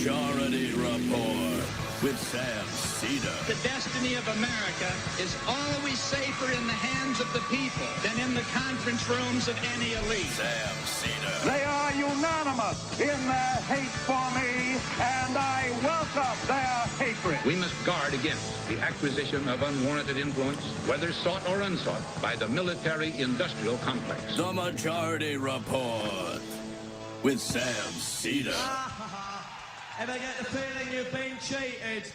Majority Report with Sam Seder. The destiny of America is always safer in the hands of the people than in the conference rooms of any elite. Sam Seder. They are unanimous in their hate for me, and I welcome their hatred. We must guard against the acquisition of unwarranted influence, whether sought or unsought, by the military-industrial complex. The Majority Report with Sam Seder. If I get the feeling you've been cheated.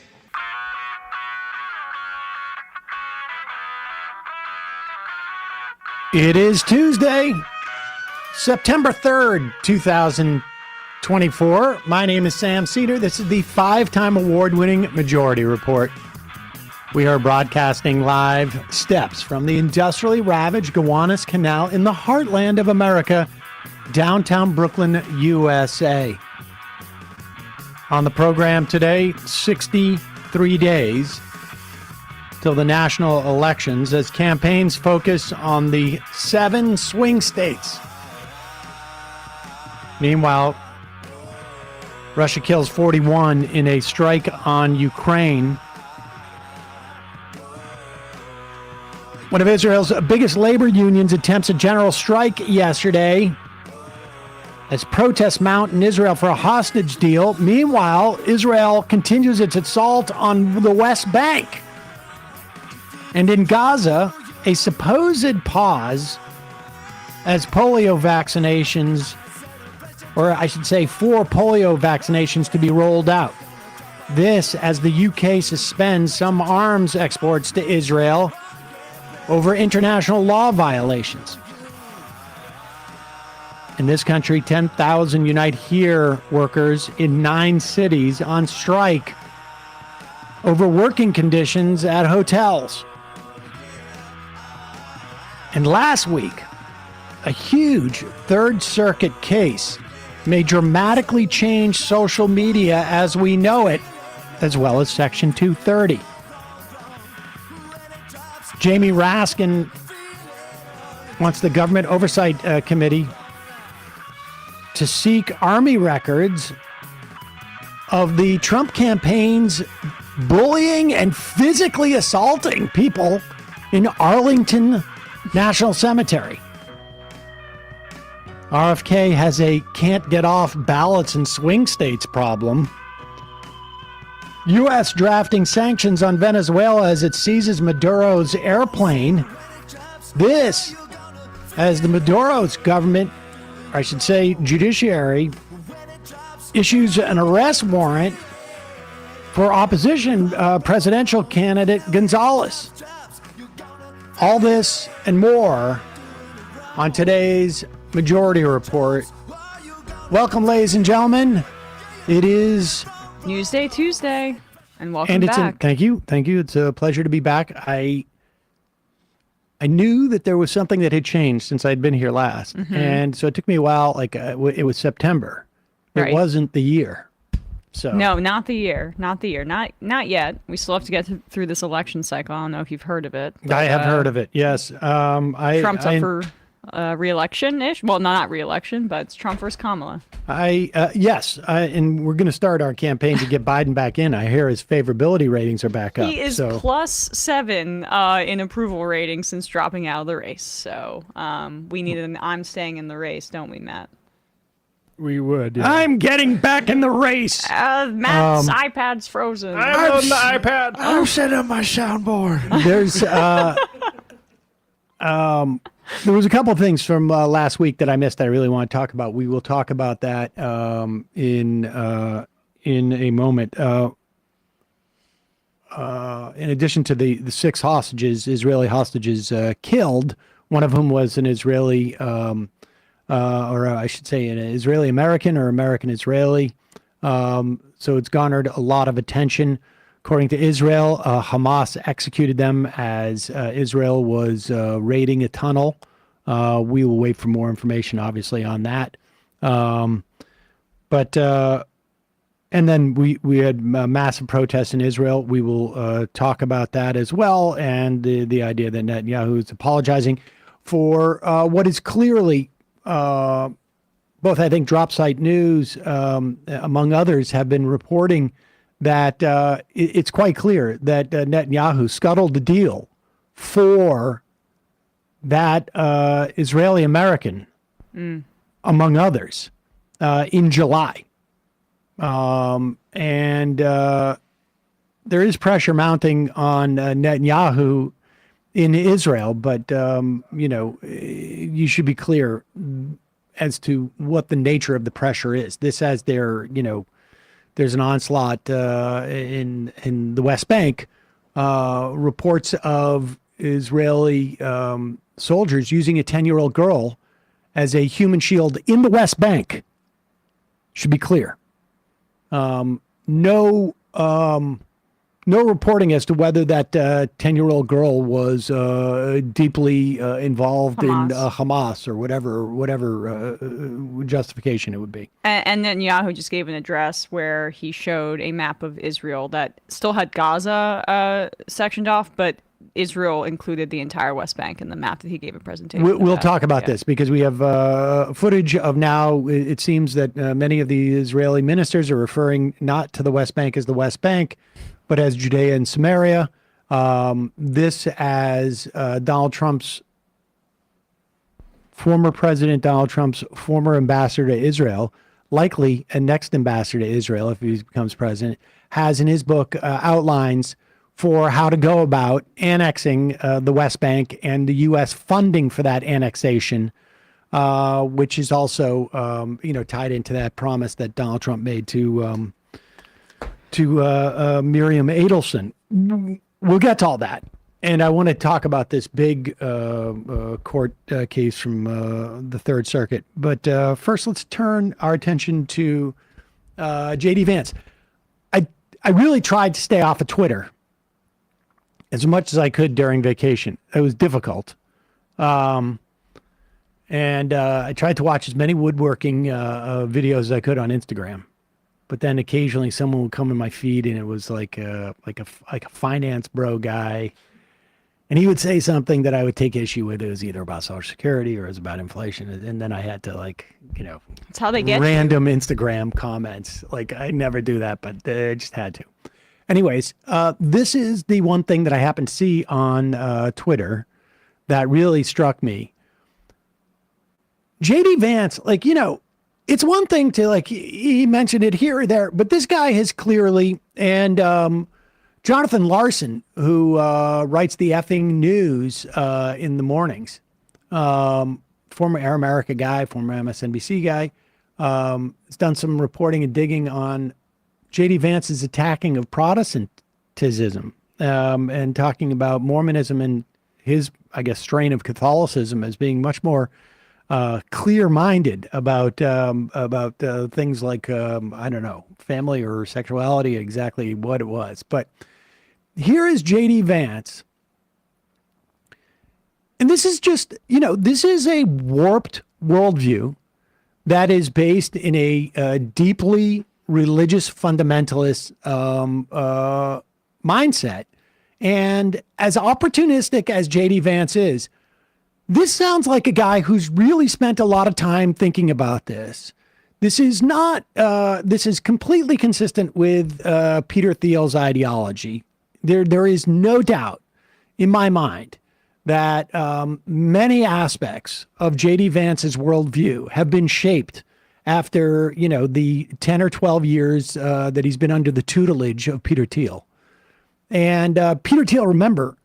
It is Tuesday, September 3rd, 2024. My name is Sam Seder. This is the 5-time award-winning Majority Report. We are broadcasting live steps from the industrially ravaged Gowanus Canal in the heartland of America, downtown Brooklyn, USA. On the program today, 63 days till the national elections as campaigns focus on the 7 swing states. Meanwhile, Russia kills 41 in a strike on Ukraine. One of Israel's biggest labor unions attempts a general strike yesterday as protests mount in Israel for a hostage deal. Meanwhile, Israel continues its assault on the West Bank. And in Gaza, a supposed pause as polio vaccinations, or I should say 4 polio vaccinations to be rolled out. This as the UK suspends some arms exports to Israel over international law violations. In this country, 10,000 Unite Here workers in 9 cities on strike over working conditions at hotels. And last week, a huge Third Circuit case may dramatically change social media as we know it, as well as Section 230. Jamie Raskin wants the Government Oversight Committee to seek Army records of the Trump campaign's bullying and physically assaulting people in Arlington National Cemetery. RFK has a can't get off ballots in swing states problem. U.S. drafting sanctions on Venezuela as it seizes Maduro's airplane. This as the Maduro's government, I should say judiciary, issues an arrest warrant for opposition presidential candidate Gonzalez. All this and more on today's Majority Report. Welcome, ladies and gentlemen. It is Newsday Tuesday, and welcome back. Thank you. It's a pleasure to be back. I knew that there was something that had changed since I'd been here last, and so it took me a while. It was September. It wasn't the year. So no, not the year. Not yet. We still have to get through this election cycle. I don't know if you've heard of it. But, I have heard of it. Yes. Trump's up for re-election-ish. Well, not re-election, but it's Trump versus Kamala. Yes. And we're going to start our campaign to get Biden back in. I hear his favorability ratings are back up. He is plus 7 in approval rating since dropping out of the race. So we need an I'm staying in the race, don't we, Matt? We would. Yeah. I'm getting back in the race. Matt's iPad's frozen. I'm on the iPad. I'm setting up my soundboard. There's there was a couple of things from last week that I missed that I really want to talk about. We will talk about that in a moment. In addition to the 6 hostages, Israeli hostages killed, one of whom was an Israeli, or I should say an Israeli-American or American-Israeli. So it's garnered a lot of attention. According to Israel, Hamas executed them as Israel was raiding a tunnel. We will wait for more information, obviously, on that. And then we had massive protests in Israel. We will talk about that as well, and the idea that Netanyahu is apologizing for what is clearly both I think Drop Site News, among others, have been reporting that it's quite clear that Netanyahu scuttled the deal for that Israeli American, among others, in July. And there is pressure mounting on Netanyahu in Israel, but, you should be clear as to what the nature of the pressure is. This has there's an onslaught in the West Bank, reports of Israeli soldiers using a 10-year-old girl as a human shield in the West Bank. Should be clear. No reporting as to whether that 10-year-old girl was deeply involved in Hamas or whatever justification it would be. And Netanyahu just gave an address where he showed a map of Israel that still had Gaza sectioned off, but Israel included the entire West Bank in the map that he gave a presentation. We'll talk about this because we have footage of now. It seems that many of the Israeli ministers are referring not to the West Bank as the West Bank, but as Judea and Samaria. This as Donald Trump's former president, Donald Trump's former ambassador to Israel, likely a next ambassador to Israel if he becomes president, has in his book outlines for how to go about annexing the West Bank and the U.S. funding for that annexation, which is also, tied into that promise that Donald Trump made to Miriam Adelson. We'll get to all that. And I want to talk about this big court case from the Third Circuit. But first, let's turn our attention to J.D. Vance. I really tried to stay off of Twitter as much as I could during vacation. It was difficult. And I tried to watch as many woodworking videos as I could on Instagram. But then occasionally someone would come in my feed and it was like a finance bro guy. And he would say something that I would take issue with. It was either about Social Security or it was about inflation. And then I had to that's how they get random Instagram comments. Like I never do that, but I just had to. Anyways, this is the one thing that I happened to see on Twitter that really struck me. J.D. Vance, it's one thing to he mentioned it here or there, but this guy has clearly, and Jonathan Larson, who writes the effing news in the mornings, former Air America guy, former MSNBC guy, has done some reporting and digging on J.D. Vance's attacking of Protestantism and talking about Mormonism and his, strain of Catholicism as being much more clear-minded about things like, family or sexuality, exactly what it was. But here is J.D. Vance. And this is just, this is a warped worldview that is based in a deeply religious fundamentalist mindset. And as opportunistic as J.D. Vance is, this sounds like a guy who's really spent a lot of time thinking about this. This is not, this is completely consistent with Peter Thiel's ideology. There is no doubt in my mind that many aspects of J.D. Vance's worldview have been shaped after, the 10 or 12 years that he's been under the tutelage of Peter Thiel. And Peter Thiel, remember,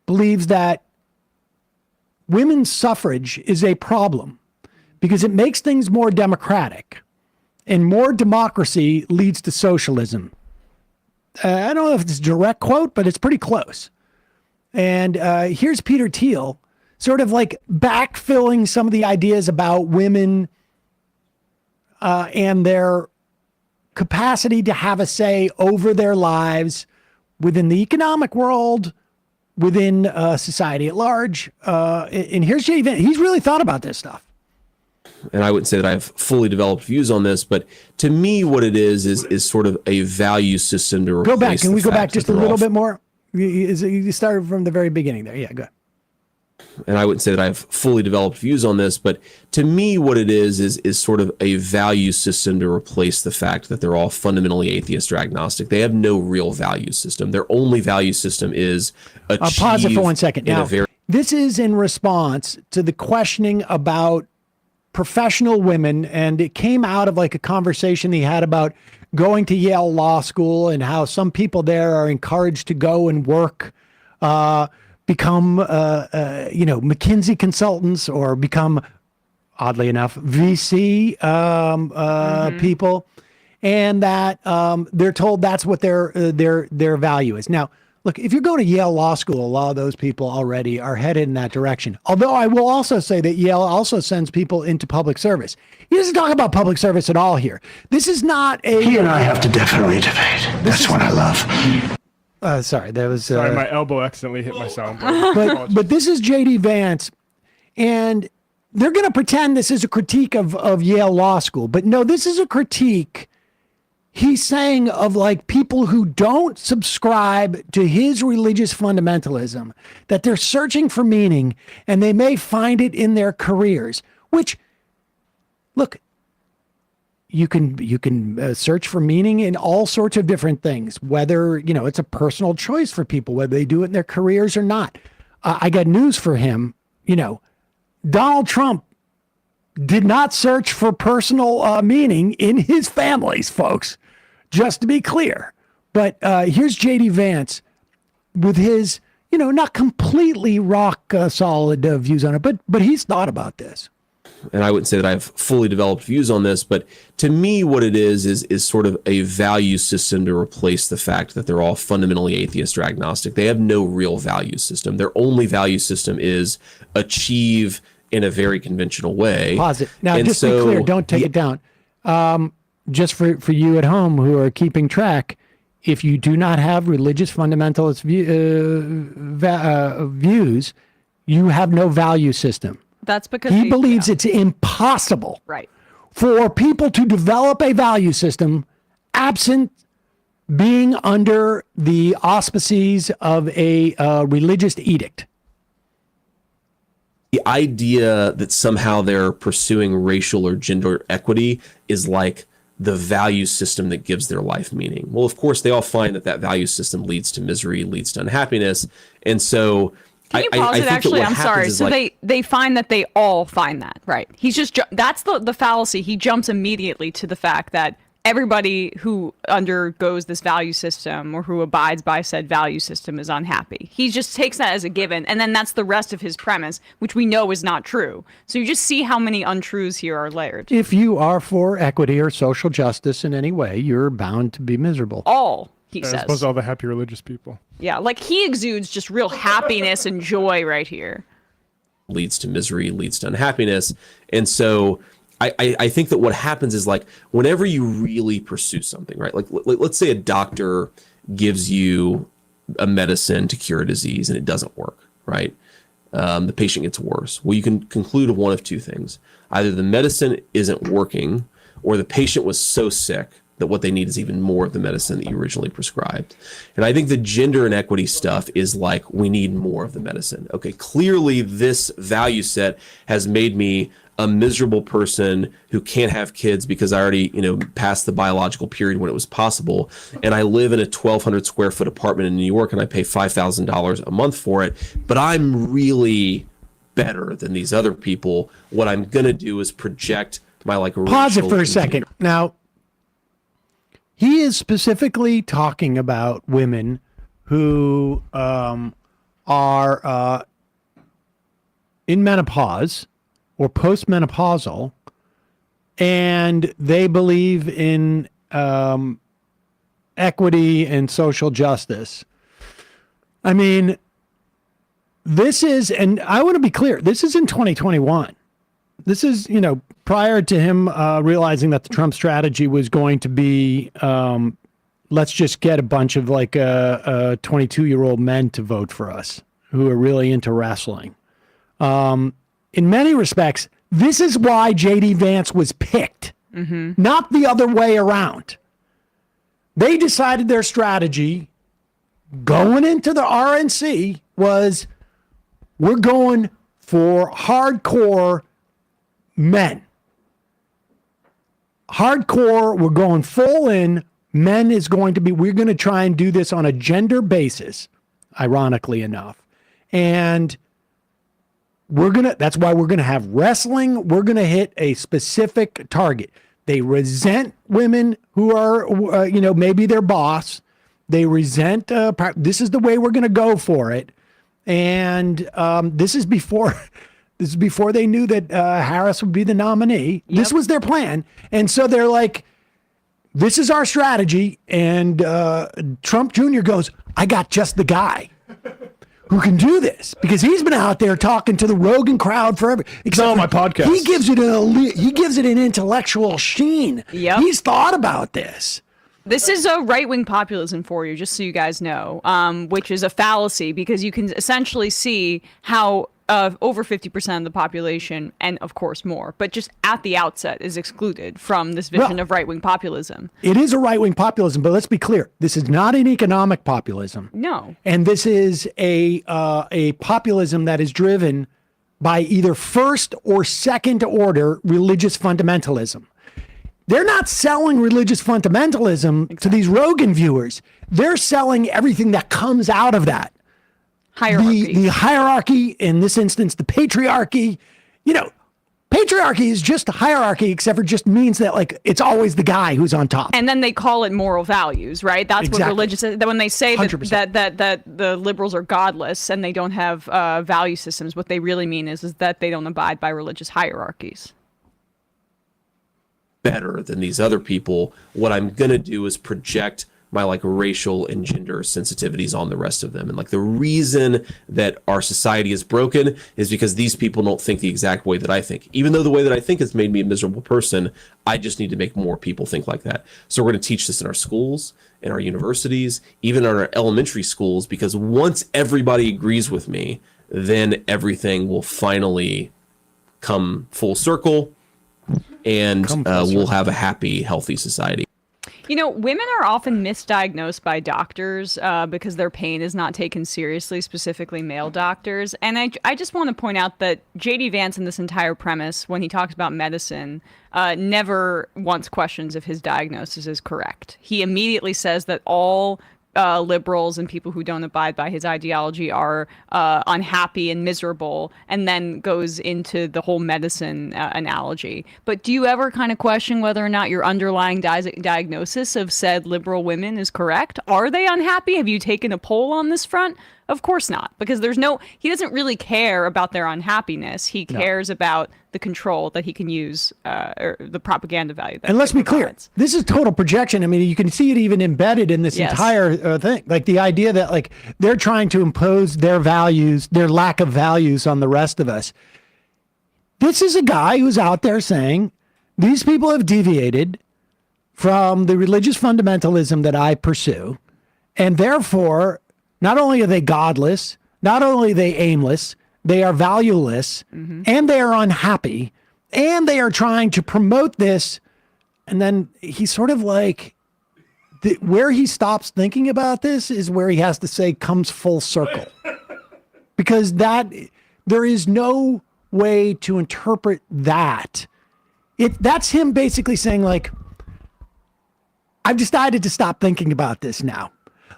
believes that women's suffrage is a problem because it makes things more democratic, and more democracy leads to socialism. I don't know if it's a direct quote, but it's pretty close. And here's Peter Thiel sort of backfilling some of the ideas about women and their capacity to have a say over their lives within the economic world, within society at large. And here's J.D. Vance. He's really thought about this stuff. And I wouldn't say that I have fully developed views on this, but to me, what it is sort of a value system to replace. Go back. Can we go back just a little bit more? You started from the very beginning there. Yeah, go ahead. and I wouldn't say that I have fully developed views on this, but to me, what it is sort of a value system to replace the fact that they're all fundamentally atheist or agnostic. They have no real value system. Their only value system is achieve. Pause it for 1 second. Now, this is in response to the questioning about professional women, and it came out of like a conversation he had about going to Yale Law School and how some people there are encouraged to go and work, become, McKinsey consultants, or become, oddly enough, VC people, and that they're told that's what their value is. Now, look, if you're going to Yale Law School, a lot of those people already are headed in that direction. Although I will also say that Yale also sends people into public service. He doesn't talk about public service at all here. This is not a... He and I have to definitely debate. That's what I love. Sorry, that was... Sorry, my elbow accidentally hit my soundboard. But this is J.D. Vance, and they're going to pretend this is a critique of Yale Law School. But no, this is a critique, he's saying, of like people who don't subscribe to his religious fundamentalism, that they're searching for meaning, and they may find it in their careers, which, look, you can search for meaning in all sorts of different things, whether, it's a personal choice for people, whether they do it in their careers or not. I got news for him. Donald Trump did not search for personal meaning in his families, folks, just to be clear. But here's J.D. Vance with his, not completely rock solid views on it, but he's thought about this. And I wouldn't say that I have fully developed views on this, but to me, what it is sort of a value system to replace the fact that they're all fundamentally atheist or agnostic. They have no real value system. Their only value system is achieve in a very conventional way. Pause it. Now, just to be clear, don't take it down. Just for you at home who are keeping track, if you do not have religious fundamentalist views, you have no value system. That's because he believes it's impossible, right, for people to develop a value system absent being under the auspices of a religious edict. The idea that somehow they're pursuing racial or gender equity is like the value system that gives their life meaning. Well, of course, they all find that value system leads to misery, leads to unhappiness, and so. Can you pause it? Actually, I'm sorry. So they find that they all find that, right? He's just that's the fallacy. He jumps immediately to the fact that everybody who undergoes this value system or who abides by said value system is unhappy. He just takes that as a given, and then that's the rest of his premise, which we know is not true. So you just see how many untruths here are layered. If you are for equity or social justice in any way, you're bound to be miserable. He says. I suppose all the happy religious people. Yeah, like he exudes just real happiness and joy right here. Leads to misery, leads to unhappiness. And so I think that what happens is, like, whenever you really pursue something, right? Like let's say a doctor gives you a medicine to cure a disease and it doesn't work, right? The patient gets worse. Well, you can conclude one of two things. Either the medicine isn't working, or the patient was so sick that what they need is even more of the medicine that you originally prescribed. And I think the gender inequity stuff is like, we need more of the medicine. Okay, clearly this value set has made me a miserable person who can't have kids because I already, passed the biological period when it was possible. And I live in a 1,200 square foot apartment in New York and I pay $5,000 a month for it. But I'm really better than these other people. What I'm going to do is project my Pause it for a second. Now, he is specifically talking about women who are in menopause or postmenopausal, and they believe in equity and social justice. I mean, this is, and I want to be clear, this is in 2021. This is, prior to him realizing that the Trump strategy was going to be, let's just get a bunch of 22-year-old men to vote for us who are really into wrestling. In many respects, this is why J.D. Vance was picked, not the other way around. They decided their strategy going into the RNC was, We're going for hardcore men. Hardcore, we're going full in. Men is going to be, we're going to try and do this on a gender basis, ironically enough. And that's why we're going to have wrestling. We're going to hit a specific target. They resent women who are, maybe their boss. They resent, this is the way we're going to go for it. And this is before they knew that Harris would be the nominee. Yep. This was their plan. And so they're like, this is our strategy. And Trump Jr. goes, I got just the guy who can do this, because he's been out there talking to the Rogan crowd forever. It's on my podcast. He gives it an intellectual sheen. Yep. He's thought about this. This is a right-wing populism for you, just so you guys know, which is a fallacy, because you can essentially see how over 50% of the population, and of course more, but just at the outset is excluded from this vision of right-wing populism. It is a right-wing populism, but let's be clear. This is not an economic populism. No. And this is a populism that is driven by either first or second order religious fundamentalism. They're not selling religious fundamentalism to these Rogan viewers. They're selling everything that comes out of that. Hierarchy. The hierarchy, in this instance, the patriarchy. Patriarchy is just a hierarchy, except for just means that, like, it's always the guy who's on top. And then they call it moral values, right? That's exactly what religious is. That when they say that the liberals are godless and they don't have value systems, what they really mean is that they don't abide by religious hierarchies. Better than these other people. What I'm going to do is project my racial and gender sensitivities on the rest of them. And the reason that our society is broken is because these people don't think the exact way that I think. Even though the way that I think has made me a miserable person, I just need to make more people think like that. So we're going to teach this in our schools, in our universities, even in our elementary schools, because once everybody agrees with me, then everything will finally come full circle, and we'll have a happy, healthy society. Women are often misdiagnosed by doctors because their pain is not taken seriously, specifically male doctors. And I just want to point out that J.D. Vance in this entire premise, when he talks about medicine, never once questions if his diagnosis is correct. He immediately says that all liberals and people who don't abide by his ideology are unhappy and miserable, and then goes into the whole medicine analogy. But do you ever kind of question whether or not your underlying diagnosis of said liberal women is correct? Are they unhappy? Have you taken a poll on this front? Of course not, because he doesn't really care about their unhappiness. He cares about the control that he can use, or the propaganda value. And let's be clear, this is total projection. I mean, you can see it even embedded in this entire thing. Like the idea that they're trying to impose their values, their lack of values on the rest of us. This is a guy who's out there saying, these people have deviated from the religious fundamentalism that I pursue, and therefore, not only are they godless, not only are they aimless, they are valueless, and they are unhappy, and they are trying to promote this. And then he's sort of where he stops thinking about this is where he has to say comes full circle. Because there is no way to interpret that. That's him basically saying, I've decided to stop thinking about this now.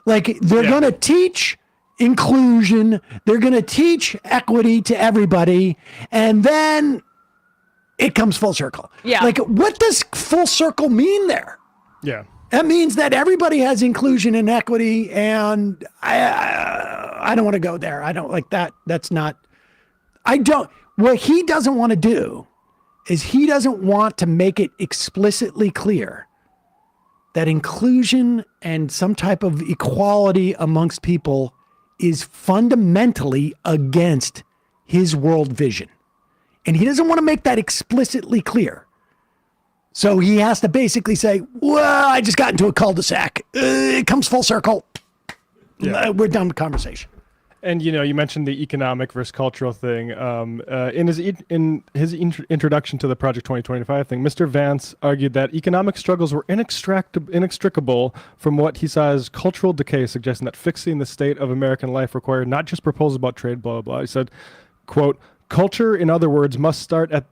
They're going to teach inclusion. They're going to teach equity to everybody. And then it comes full circle. Yeah. What does full circle mean there? Yeah. That means that everybody has inclusion and equity. And I don't want to go there. I don't like that. That's not, what he doesn't want to do is he doesn't want to make it explicitly clear that inclusion and some type of equality amongst people is fundamentally against his world vision. And he doesn't want to make that explicitly clear. So he has to basically say, well, I just got into a cul-de-sac. It comes full circle. Yeah. We're done with conversation. And you mentioned the economic versus cultural thing. In his introduction to the Project 2025 thing, Mr. Vance argued that economic struggles were inextricable from what he saw as cultural decay, suggesting that fixing the state of American life required not just proposals about trade, blah, blah, blah. He said, quote, "Culture, in other words, must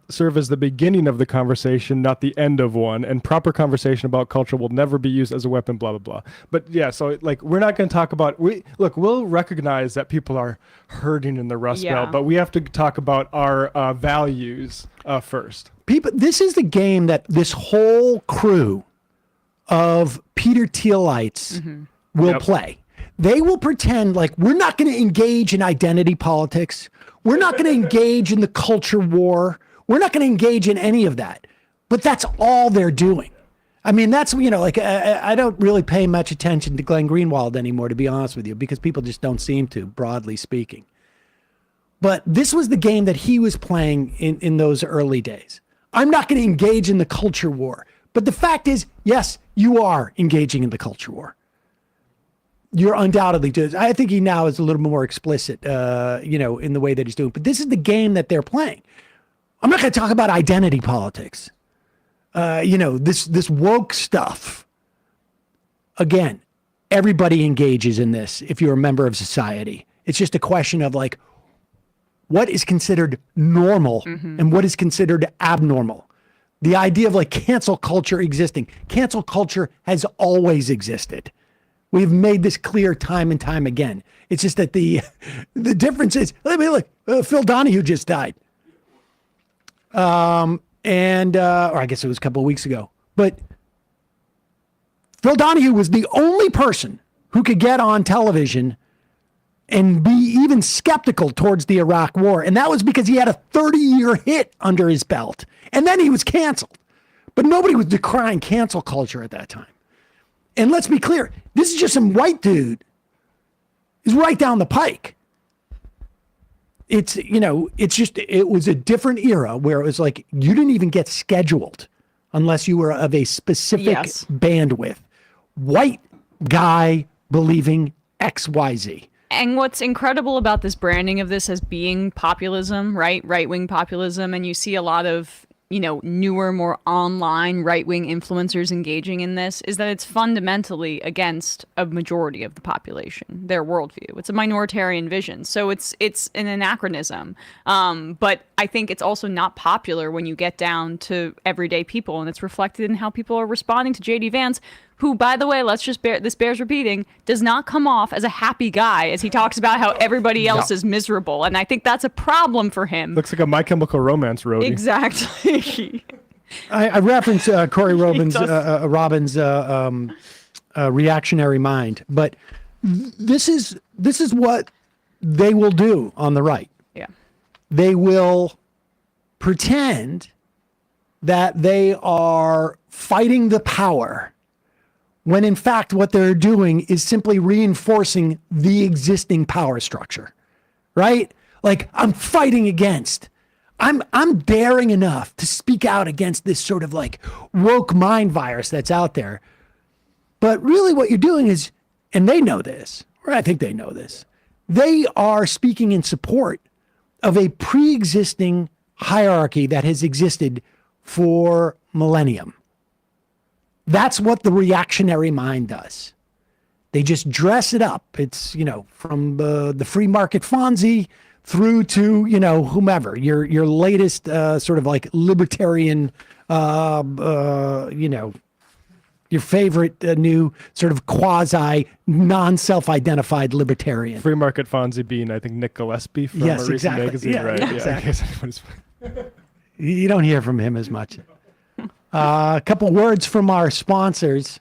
serve as the beginning of the conversation, not the end of one. And proper conversation about culture will never be used as a weapon, blah, blah, blah." But yeah, so we're not going to talk about, we'll recognize that people are hurting in the Rust Belt, but we have to talk about our values first. This is the game that this whole crew of Peter Thielites will play. They will pretend like we're not going to engage in identity politics. We're not going to engage in the culture war. We're not going to engage in any of that. But that's all they're doing. I mean, that's, I don't really pay much attention to Glenn Greenwald anymore, to be honest with you, because people just don't seem to, broadly speaking. But this was the game that he was playing in those early days. I'm not going to engage in the culture war. But the fact is, yes, you are engaging in the culture war. You're undoubtedly doing. I think he now is a little more explicit, in the way that he's doing. But this is the game that they're playing. I'm not going to talk about identity politics. This woke stuff. Again, everybody engages in this if you're a member of society. It's just a question of what is considered normal and what is considered abnormal. The idea of cancel culture existing. Cancel culture has always existed. We've made this clear time and time again. It's just that the difference is, look, Phil Donahue just died. Or I guess it was a couple of weeks ago. But Phil Donahue was the only person who could get on television and be even skeptical towards the Iraq war. And that was because he had a 30-year hit under his belt. And then he was canceled. But nobody was decrying cancel culture at that time. And let's be clear, this is just some white dude. He's right down the pike. It was a different era where it was like you didn't even get scheduled unless you were of a specific bandwidth. White guy believing XYZ. And what's incredible about this branding of this as being populism, right-wing populism, and you see a lot of newer, more online right-wing influencers engaging in this, is that it's fundamentally against a majority of the population, their worldview. It's a minoritarian vision. So it's an anachronism. But I think it's also not popular when you get down to everyday people, and it's reflected in how people are responding to J.D. Vance, who, by the way, this bears repeating, does not come off as a happy guy as he talks about how everybody else is miserable. And I think that's a problem for him. Looks like a My Chemical Romance roadie. Exactly. I reference Corey Robbins' reactionary mind, but this is what they will do on the right. Yeah. They will pretend that they are fighting the power, when in fact what they're doing is simply reinforcing the existing power structure, right? I'm fighting against, I'm daring enough to speak out against this sort of woke mind virus that's out there. But really what you're doing is, and they know this, or I think they know this, they are speaking in support of a pre-existing hierarchy that has existed for millennium. That's what the reactionary mind does. They just dress it up. It's, from the free market Fonzie through to, whomever, your latest sort of libertarian, your favorite new sort of quasi non-self-identified libertarian. Free market Fonzie being, I think, Nick Gillespie from a recent magazine, right? Exactly. You don't hear from him as much. A couple words from our sponsors.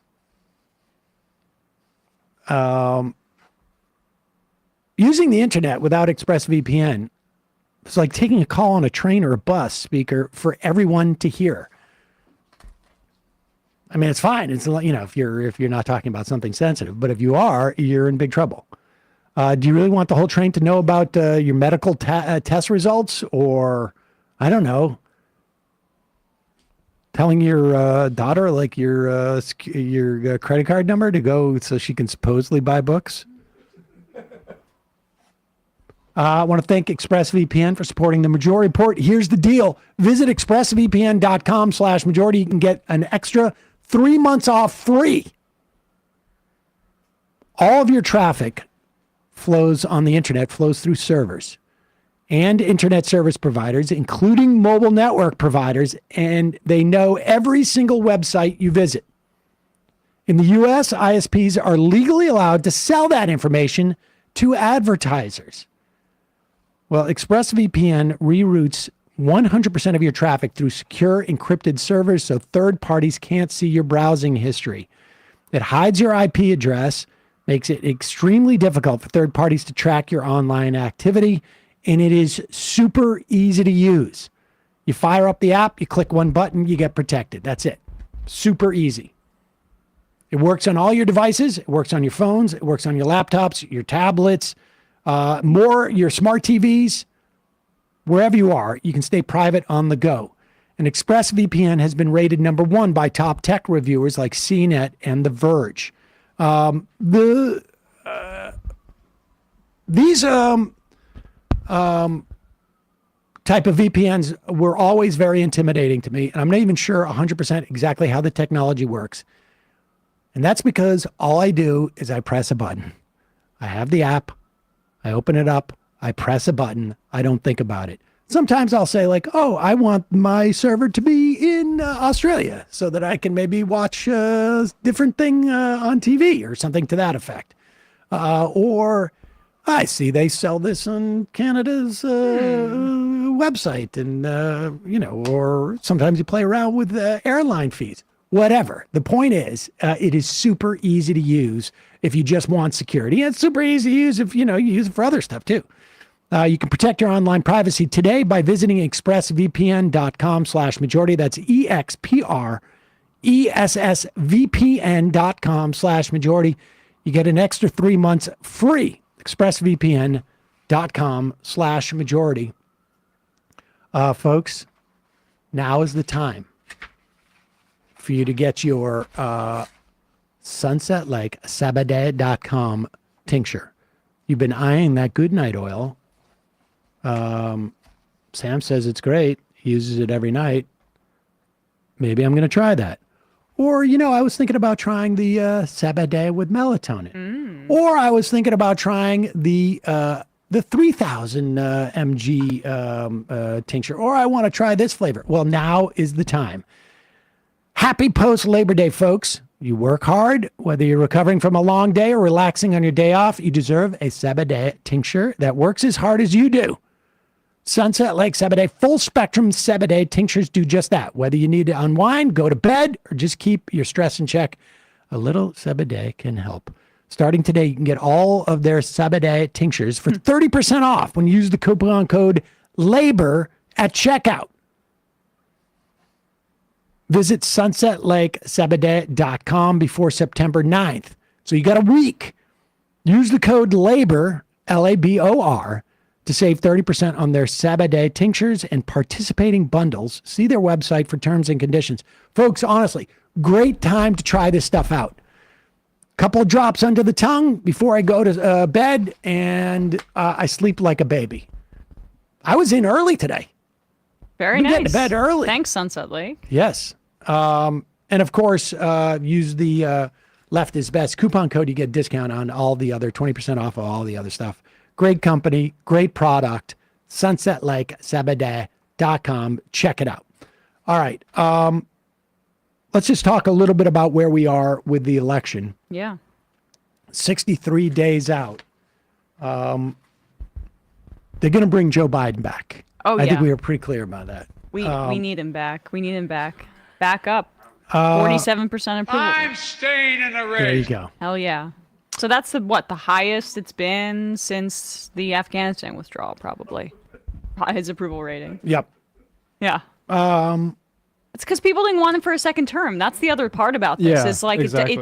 Using the internet without ExpressVPN is like taking a call on a train or a bus speaker for everyone to hear. I mean, it's fine. It's if you're not talking about something sensitive, but if you are, you're in big trouble. Do you really want the whole train to know about your medical test results, or I don't know, telling your daughter your credit card number to go so she can supposedly buy books? I want to thank ExpressVPN for supporting the Majority Report. Here's the deal. Visit expressvpn.com/majority. You can get an extra 3 months off free. All of your traffic flows on the internet, flows through servers and internet service providers, including mobile network providers, and they know every single website you visit. In the U.S., ISPs are legally allowed to sell that information to advertisers. Well, ExpressVPN reroutes 100% of your traffic through secure encrypted servers so third parties can't see your browsing history. It hides your IP address, makes it extremely difficult for third parties to track your online activity, and it is super easy to use. You fire up the app, you click one button, you get protected. That's it. Super easy. It works on all your devices. It works on your phones. It works on your laptops, your tablets, your smart TVs. Wherever you are, you can stay private on the go. And ExpressVPN has been rated #1 by top tech reviewers like CNET and The Verge. These type of VPNs were always very intimidating to me, and I'm not even sure 100% exactly how the technology works. And that's because all I do is I press a button. I have the app, I open it up, I press a button, I don't think about it. Sometimes I'll say like, oh, I want my server to be in Australia so that I can maybe watch a different thing on TV or something to that effect. Or I see they sell this on Canada's website and, or sometimes you play around with airline fees. Whatever. The point is, it is super easy to use if you just want security. And it's super easy to use if, you use it for other stuff too. You can protect your online privacy today by visiting expressvpn.com/majority. That's expressvpn.com/majority. You get an extra 3 months free. expressvpn.com/majority. Folks, now is the time for you to get your Sunset Lake Sabbaday.com tincture. You've been eyeing that Goodnight oil. Sam says it's great. He uses it every night. Maybe I'm going to try that. Or, I was thinking about trying the Sabbaday with melatonin. Or I was thinking about trying the 3,000 mg tincture. Or I want to try this flavor. Well, now is the time. Happy post-Labor Day, folks. You work hard, whether you're recovering from a long day or relaxing on your day off, you deserve a Sabbaday tincture that works as hard as you do. Sunset Lake Sabbaday, full spectrum Sabbaday tinctures do just that. Whether you need to unwind, go to bed, or just keep your stress in check, a little Sabbaday can help. Starting today, you can get all of their Sabbaday tinctures for 30% off when you use the coupon code LABOR at checkout. Visit sunsetlakesabbaday.com before September 9th. So you got a week. Use the code LABOR, LABOR, to save 30% on their Sabbaday tinctures and participating bundles. See their website for terms and conditions. Folks, honestly, great time to try this stuff out. Couple of drops under the tongue before I go to bed, and I sleep like a baby. I was in early today. Very nice. Getting to bed early. Thanks, Sunset Lake. Yes. And of course, use the Left is Best coupon code. You get a discount on all the other 20% off of all the other stuff. Great company, great product. SunsetLakeSabbaday.com. Check it out. All right. Let's just talk a little bit about where we are with the election. Yeah. 63 days out. They're going to bring Joe Biden back. Oh, I think we were pretty clear about that. We need him back. We need him back. Back up. 47% approval. I'm staying in the race. There you go. Hell yeah. So that's the highest it's been since the Afghanistan withdrawal, probably. His approval rating. Yep. Yeah. It's because people didn't want him for a second term. That's the other part about this. Yeah, It's like exactly.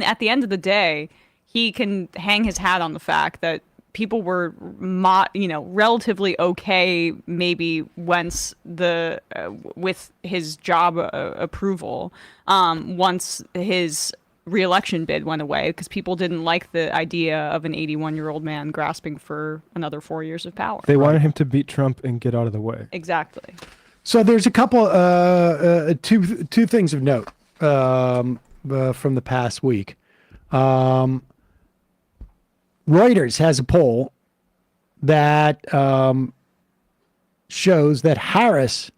at the end of the day, he can hang his hat on the fact that people were relatively okay maybe once with his job approval once his re-election bid went away because people didn't like the idea of an 81-year-old man grasping for another 4 years of power. They wanted him to beat Trump and get out of the way. Exactly. So there's a couple, two things of note from the past week. Reuters has a poll that shows that Harris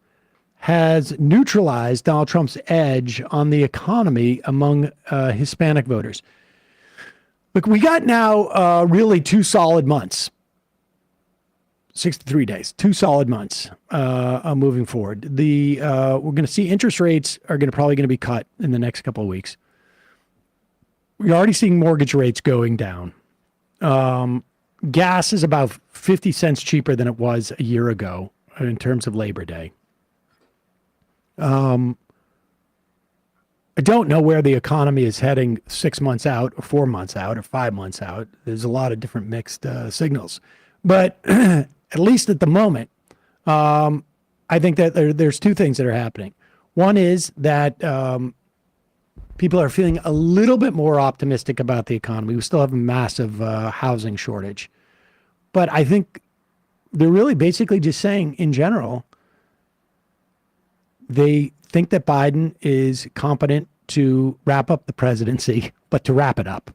has neutralized Donald Trump's edge on the economy among Hispanic voters. Look, we got now really 2 solid months, 63 days, 2 solid months moving forward. We're going to see interest rates are probably going to be cut in the next couple of weeks. We're already seeing mortgage rates going down. Gas is about 50 cents cheaper than it was a year ago in terms of Labor Day. I don't know where the economy is heading 6 months out or 4 months out or 5 months out. There's a lot of different mixed signals. But at least at the moment, I think that there's 2 things that are happening. One is that people are feeling a little bit more optimistic about the economy. We still have a massive housing shortage. But I think they're really basically just saying, in general, they think that Biden is competent to wrap up the presidency, but to wrap it up.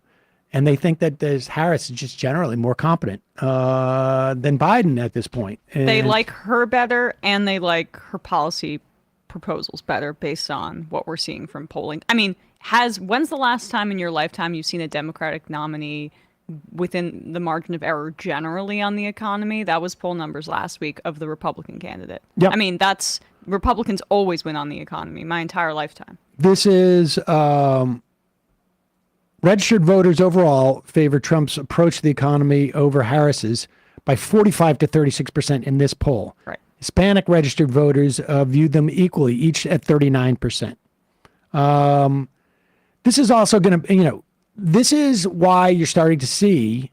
And they think that Harris is just generally more competent than Biden at this point. And they like her better, and they like her policy proposals better based on what we're seeing from polling. I mean, when's the last time in your lifetime you've seen a Democratic nominee within the margin of error generally on the economy? That was poll numbers last week of the Republican candidate. Yep. I mean, Republicans always win on the economy my entire lifetime. This is registered voters overall favor Trump's approach to the economy over Harris's by 45 to 36% in this poll. Right. Hispanic registered voters viewed them equally, each at 39%. This is also going to, this is why you're starting to see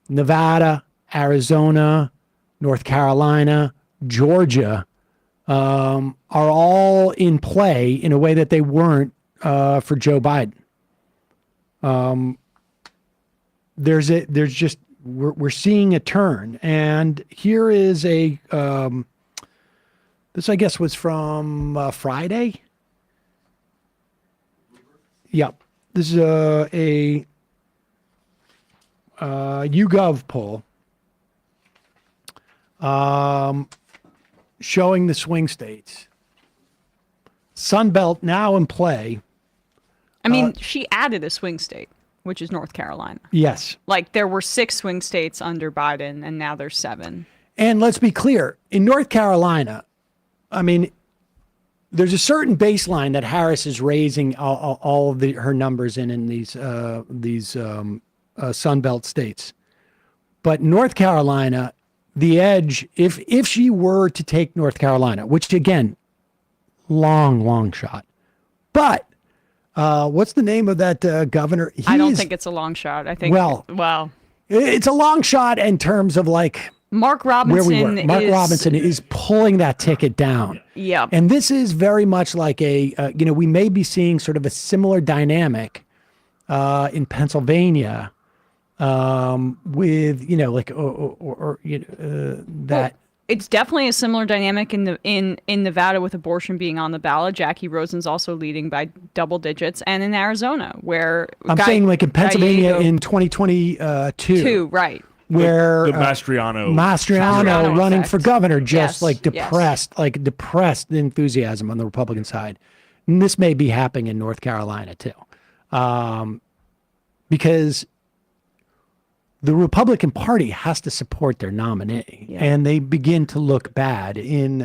Nevada, Arizona, North Carolina, Georgia are all in play in a way that they weren't for Joe Biden. We're seeing a turn, and here is this I guess was from Friday. Yep. This is a YouGov poll showing the swing states. Sun Belt now in play. I mean, she added a swing state, which is North Carolina. Yes. Like there were 6 swing states under Biden, and now there's 7. And let's be clear, in North Carolina, I mean, there's a certain baseline that Harris is raising all of her numbers in these Sun Belt states. But North Carolina, the edge, if she were to take North Carolina, which again, long shot. But what's the name of that governor? I don't think it's a long shot. I think, well, it's a long shot in terms of like Mark Robinson. Where we were. Mark Robinson is pulling that ticket down. Yeah. And this is very much like we may be seeing sort of a similar dynamic in Pennsylvania with, that. Well, it's definitely a similar dynamic in Nevada with abortion being on the ballot. Jackie Rosen's also leading by double digits, and in Arizona, where I'm saying like in Pennsylvania in 2022. Right. Where the Mastriano running effect for governor, just yes, depressed enthusiasm on the Republican side. And this may be happening in North Carolina too, because the Republican Party has to support their nominee, and they begin to look bad in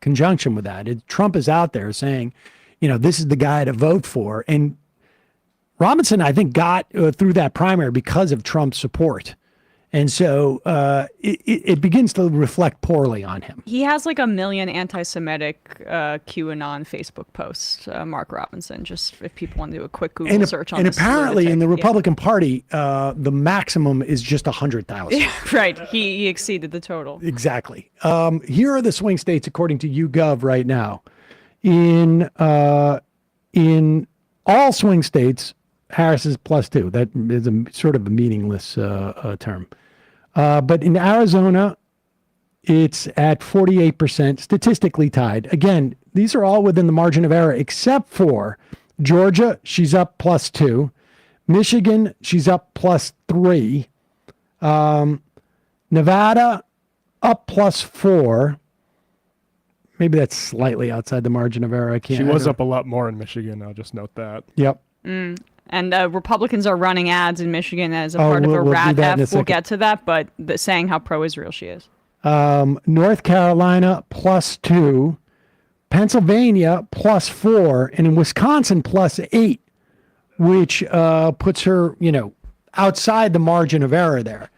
conjunction with that. Trump is out there saying, this is the guy to vote for, and Robinson, I think, got through that primary because of Trump's support. And so it begins to reflect poorly on him. He has like 1 million anti-Semitic QAnon Facebook posts, Mark Robinson, just if people want to do a quick Google search on this. And apparently in the Republican Party, the maximum is just 100,000. Right. He exceeded the total. Exactly. Here are the swing states according to YouGov right now. In In all swing states, Harris is +2. That is sort of a meaningless term. But in Arizona, it's at 48%, statistically tied. Again, these are all within the margin of error, except for Georgia, she's up +2. Michigan, she's up +3. Nevada, up +4. Maybe that's slightly outside the margin of error. She was up a lot more in Michigan. I'll just note that. Yep. And Republicans are running ads in Michigan as a part of a rat F. We'll get to that, but saying how pro-Israel she is. North Carolina +2. Pennsylvania +4. And in Wisconsin +8, which puts her, outside the margin of error there.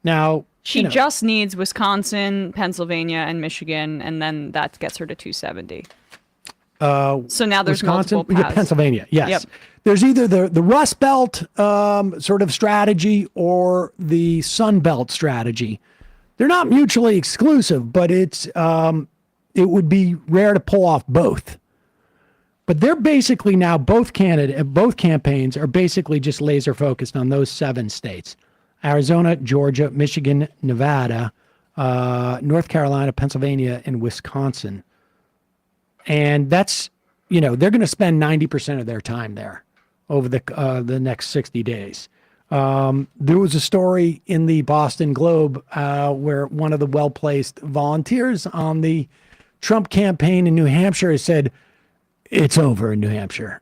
Now, she just needs Wisconsin, Pennsylvania, and Michigan, and then that gets her to 270. So now there's Wisconsin, multiple paths. Pennsylvania, yes. Yep. There's either the Rust Belt sort of strategy or the Sun Belt strategy. They're not mutually exclusive, but it would be rare to pull off both. But they're basically now both campaigns are basically just laser focused on those 7 states: Arizona, Georgia, Michigan, Nevada, North Carolina, Pennsylvania, and Wisconsin. And that's, they're going to spend 90% of their time there over the next 60 days. There was a story in the Boston Globe where one of the well-placed volunteers on the Trump campaign in New Hampshire said, it's over in New Hampshire.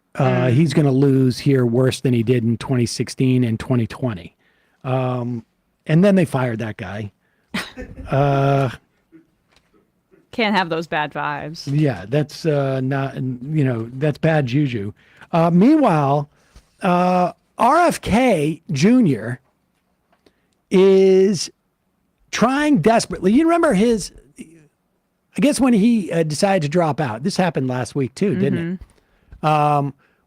He's going to lose here worse than he did in 2016 and 2020. And then they fired that guy. Can't have those bad vibes. Yeah, that's not, that's bad juju. Meanwhile, RFK Jr. is trying desperately. You remember I guess when he decided to drop out, this happened last week too, didn't it?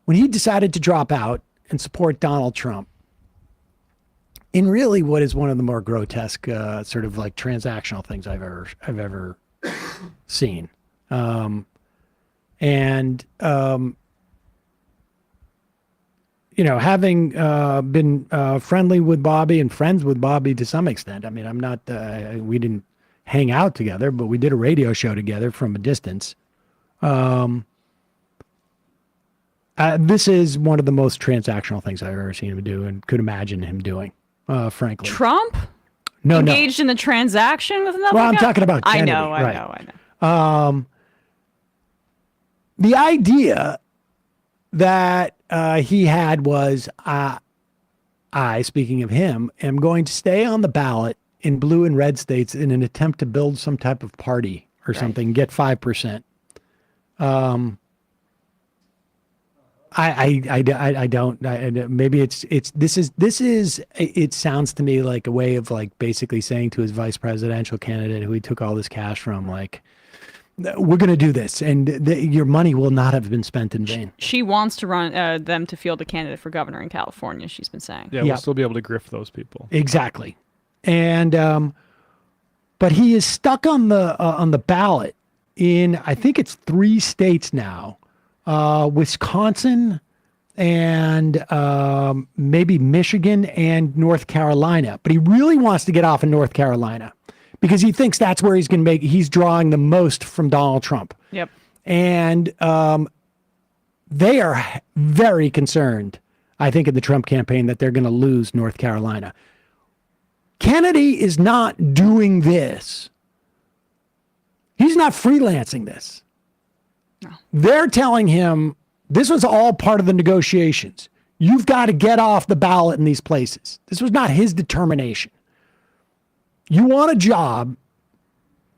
When he decided to drop out and support Donald Trump, in really what is one of the more grotesque sort of like transactional things I've ever seen. Having been friendly with Bobby and friends with Bobby to some extent. I mean, I'm not, we didn't hang out together, but we did a radio show together from a distance. This is one of the most transactional things I've ever seen him do and could imagine him doing, frankly. Trump? No, engaged in a transaction with another Well, I'm guy? talking about Kennedy. I know. The idea that he had was, speaking of him, am going to stay on the ballot in blue and red states in an attempt to build some type of party or something, get 5%. Maybe it sounds to me like a way of like basically saying to his vice presidential candidate who he took all this cash from, like, we're going to do this and your money will not have been spent in vain. She wants to run them to field a candidate for governor in California, she's been saying. Yeah, we'll still be able to grift those people. Exactly. And but he is stuck on the ballot in, I think it's 3 states now. Wisconsin and maybe Michigan and North Carolina. But he really wants to get off in North Carolina because he thinks that's where he's drawing the most from Donald Trump. Yep. And they are very concerned, I think, in the Trump campaign that they're going to lose North Carolina. Kennedy is not doing this. He's not freelancing this. No. They're telling him this was all part of the negotiations. You've got to get off the ballot in these places. This was not his determination. You want a job,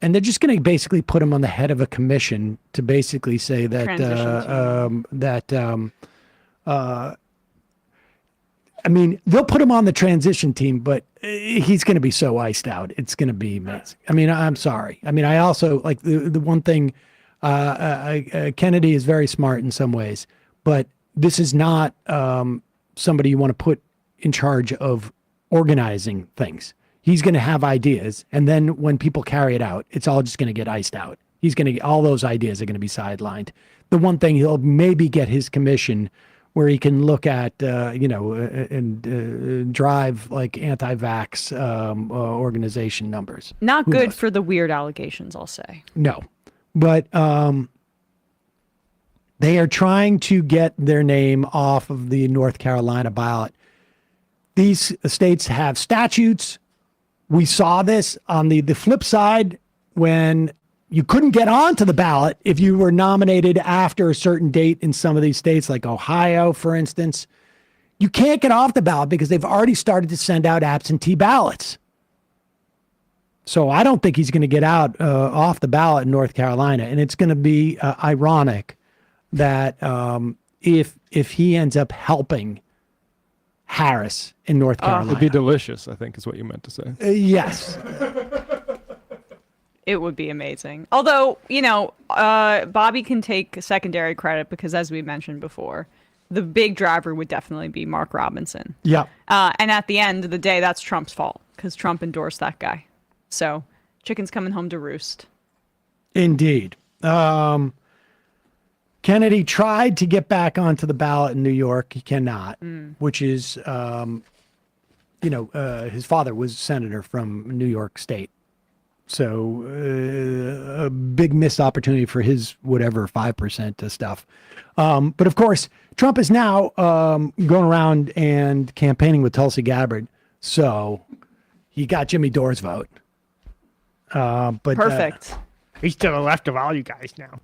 and they're just going to basically put him on the head of a commission to basically say that I mean, they'll put him on the transition team, but he's going to be so iced out. It's going to be amazing. I mean, I'm sorry. I mean, I also like the one thing. Kennedy is very smart in some ways, but this is not somebody you want to put in charge of organizing things. He's going to have ideas, and then when people carry it out, it's all just going to get iced out He's going to, all those ideas are going to be sidelined. The one thing he'll maybe get his commission where he can look at, and drive like anti-vax organization numbers. Not Who good knows? For the weird allegations, I'll say. No, but they are trying to get their name off of the North Carolina ballot. These states have statutes. We saw this on the flip side when you couldn't get onto the ballot if you were nominated after a certain date in some of these states, like Ohio, for instance. You can't get off the ballot because they've already started to send out absentee ballots. So I don't think he's going to get out off the ballot in North Carolina. And it's going to be ironic that if he ends up helping Harris in North Carolina. It'd be delicious, I think is what you meant to say. Yes. It would be amazing. Although, Bobby can take secondary credit because, as we mentioned before, the big driver would definitely be Mark Robinson. Yeah. And at the end of the day, that's Trump's fault because Trump endorsed that guy. So chicken's coming home to roost. Indeed. Kennedy tried to get back onto the ballot in New York. He cannot, which is, his father was senator from New York State. So a big missed opportunity for his whatever 5% stuff. But of course, Trump is now going around and campaigning with Tulsi Gabbard. So he got Jimmy Dore's vote. But perfect. He's to the left of all you guys now.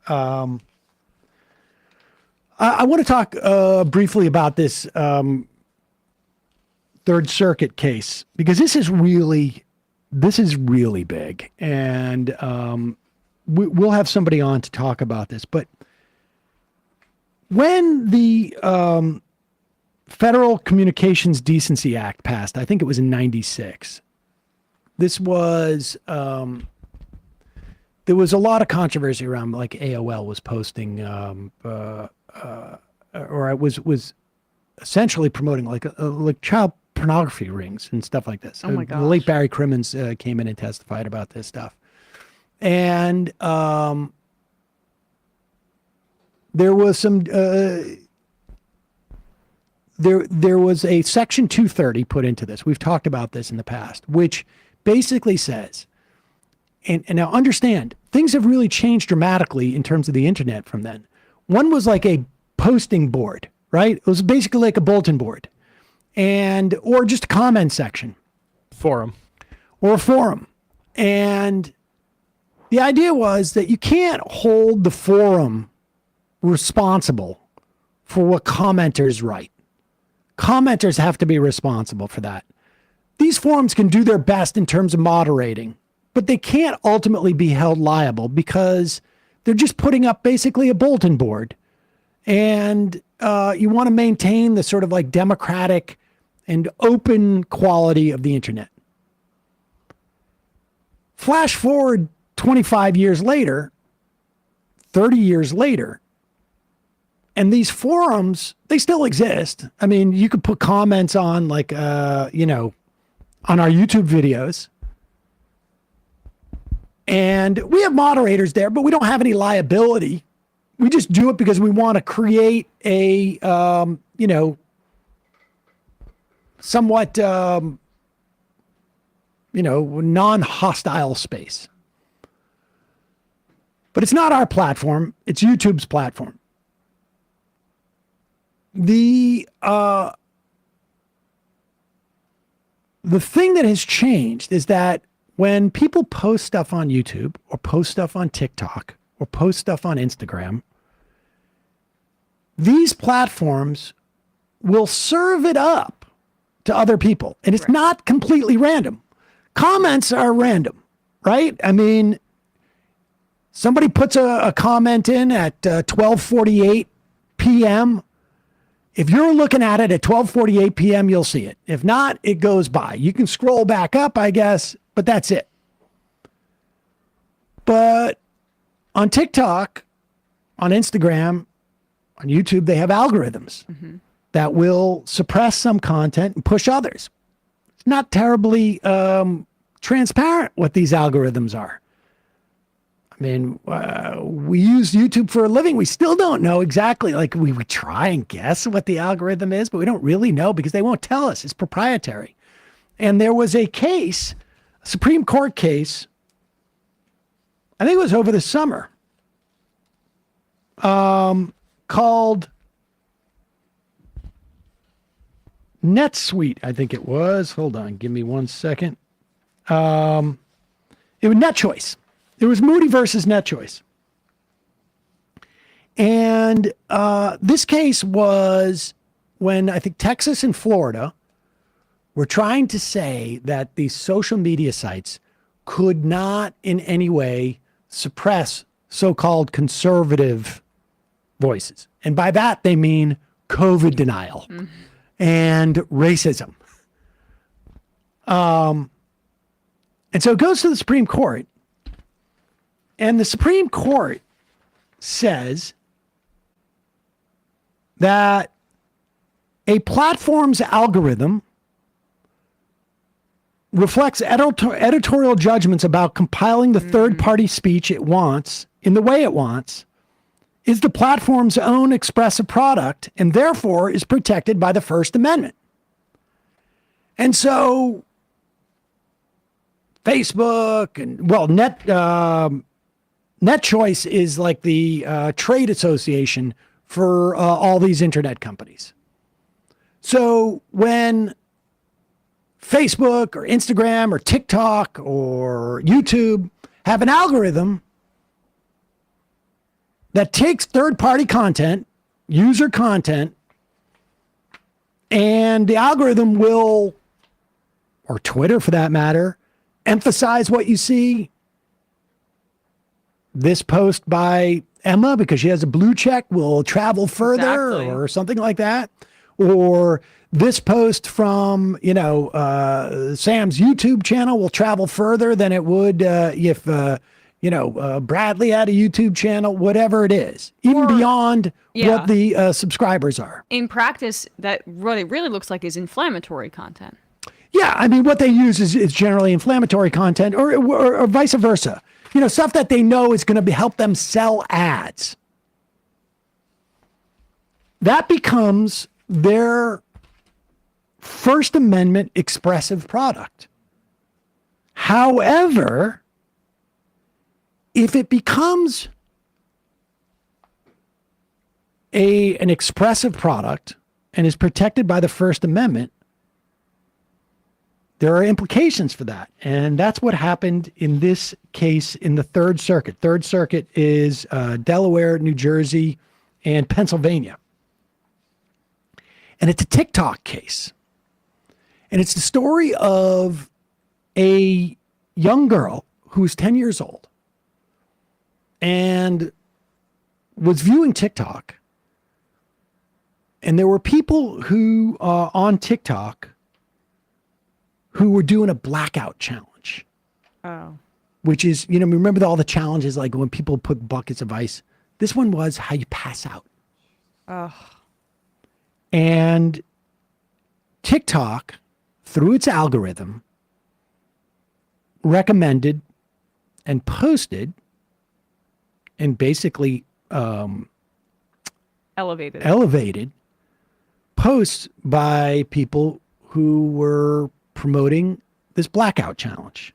I want to talk briefly about this Third Circuit case because this is really big, and we'll have somebody on to talk about this. But when the Federal Communications Decency Act passed, I think it was in '96. This was there was a lot of controversy around, like AOL was posting, or it was essentially promoting like child pornography rings and stuff like this. Oh my gosh. The late Barry Crimmins came in and testified about this stuff, and there was some there was a Section 230 put into this. We've talked about this in the past, which basically says, and now understand, things have really changed dramatically in terms of the internet from then. One was like a posting board, right? It was basically like a bulletin board, or just a comment section. Forum. Or a forum. And the idea was that you can't hold the forum responsible for what commenters write. Commenters have to be responsible for that. These forums can do their best in terms of moderating, but they can't ultimately be held liable because they're just putting up basically a bulletin board. And you want to maintain the sort of like democratic and open quality of the internet. Flash forward 25 years later, 30 years later, and these forums, they still exist. I mean, you could put comments on like, on our YouTube videos. And we have moderators there, but we don't have any liability. We just do it because we want to create a, somewhat, non-hostile space. But it's not our platform. It's YouTube's platform. The thing that has changed is that when people post stuff on YouTube or post stuff on TikTok or post stuff on Instagram, these platforms will serve it up to other people. And it's not completely random. Comments are random, right? I mean, somebody puts a comment in at 12:48 p.m. If you're looking at it at 12:48 p.m., you'll see it. If not, it goes by. You can scroll back up, I guess, but that's it. But on TikTok, on Instagram, on YouTube, they have algorithms that will suppress some content and push others. It's not terribly transparent what these algorithms are. mean, we use YouTube for a living. We still don't know exactly. Like we try and guess what the algorithm is, but we don't really know because they won't tell us. It's proprietary. And there was a case, a Supreme Court case, I think it was over the summer, called NetSuite, I think it was. Hold on, give me 1 second. It was NetChoice. It was Moody versus NetChoice. And this case was when I think Texas and Florida were trying to say that these social media sites could not in any way suppress so-called conservative voices. And by that, they mean COVID denial and racism. And so it goes to the Supreme Court. And the Supreme Court says that a platform's algorithm reflects editorial judgments about compiling the third-party speech it wants in the way it wants, is the platform's own expressive product, and therefore is protected by the First Amendment. And so Facebook and, well, NetChoice is like the trade association for all these internet companies. So when Facebook or Instagram or TikTok or YouTube have an algorithm that takes third-party content, user content, and the algorithm will, or Twitter for that matter, emphasize what you see. This post by Emma, because she has a blue check, will travel further, or something like that. Or this post from, Sam's YouTube channel will travel further than it would if, Bradley had a YouTube channel, whatever it is, even beyond what the subscribers are. In practice, that what it really looks like is inflammatory content. Yeah, I mean, what they use is generally inflammatory content or vice versa. Stuff that they know is going to help them sell ads. That becomes their First Amendment expressive product. However, if it becomes an expressive product and is protected by the First Amendment, there are implications for that. And that's what happened in this case in the Third Circuit. Third Circuit is Delaware, New Jersey, and Pennsylvania. And it's a TikTok case. And it's the story of a young girl who's 10 years old and was viewing TikTok. And there were people who on TikTok who were doing a blackout challenge. Oh. Which is, remember all the challenges, like when people put buckets of ice. This one was how you pass out. Oh. And TikTok, through its algorithm, recommended and posted and basically elevated posts by people who were promoting this blackout challenge.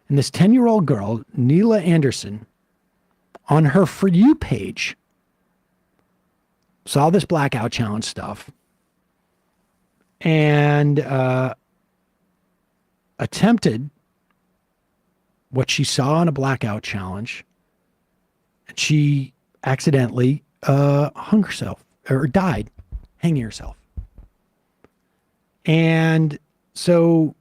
And this 10-year-old girl, Neela Anderson, on her For You page, saw this blackout challenge stuff and attempted what she saw in a blackout challenge. And she accidentally hung herself, or died hanging herself. And so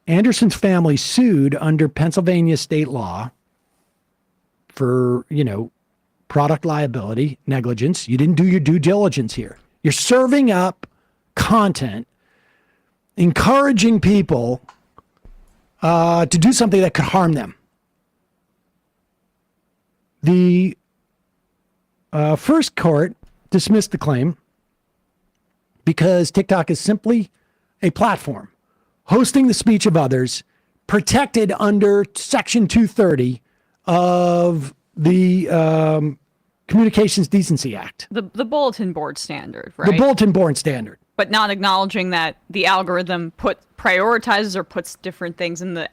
Anderson's family sued under Pennsylvania state law for, product liability, negligence. You didn't do your due diligence here. You're serving up content, encouraging people to do something that could harm them. The first court dismissed the claim because TikTok is simply a platform hosting the speech of others, protected under Section 230 of the Communications Decency Act. The bulletin board standard, right? The bulletin board standard. But not acknowledging that the algorithm prioritizes or puts different things in the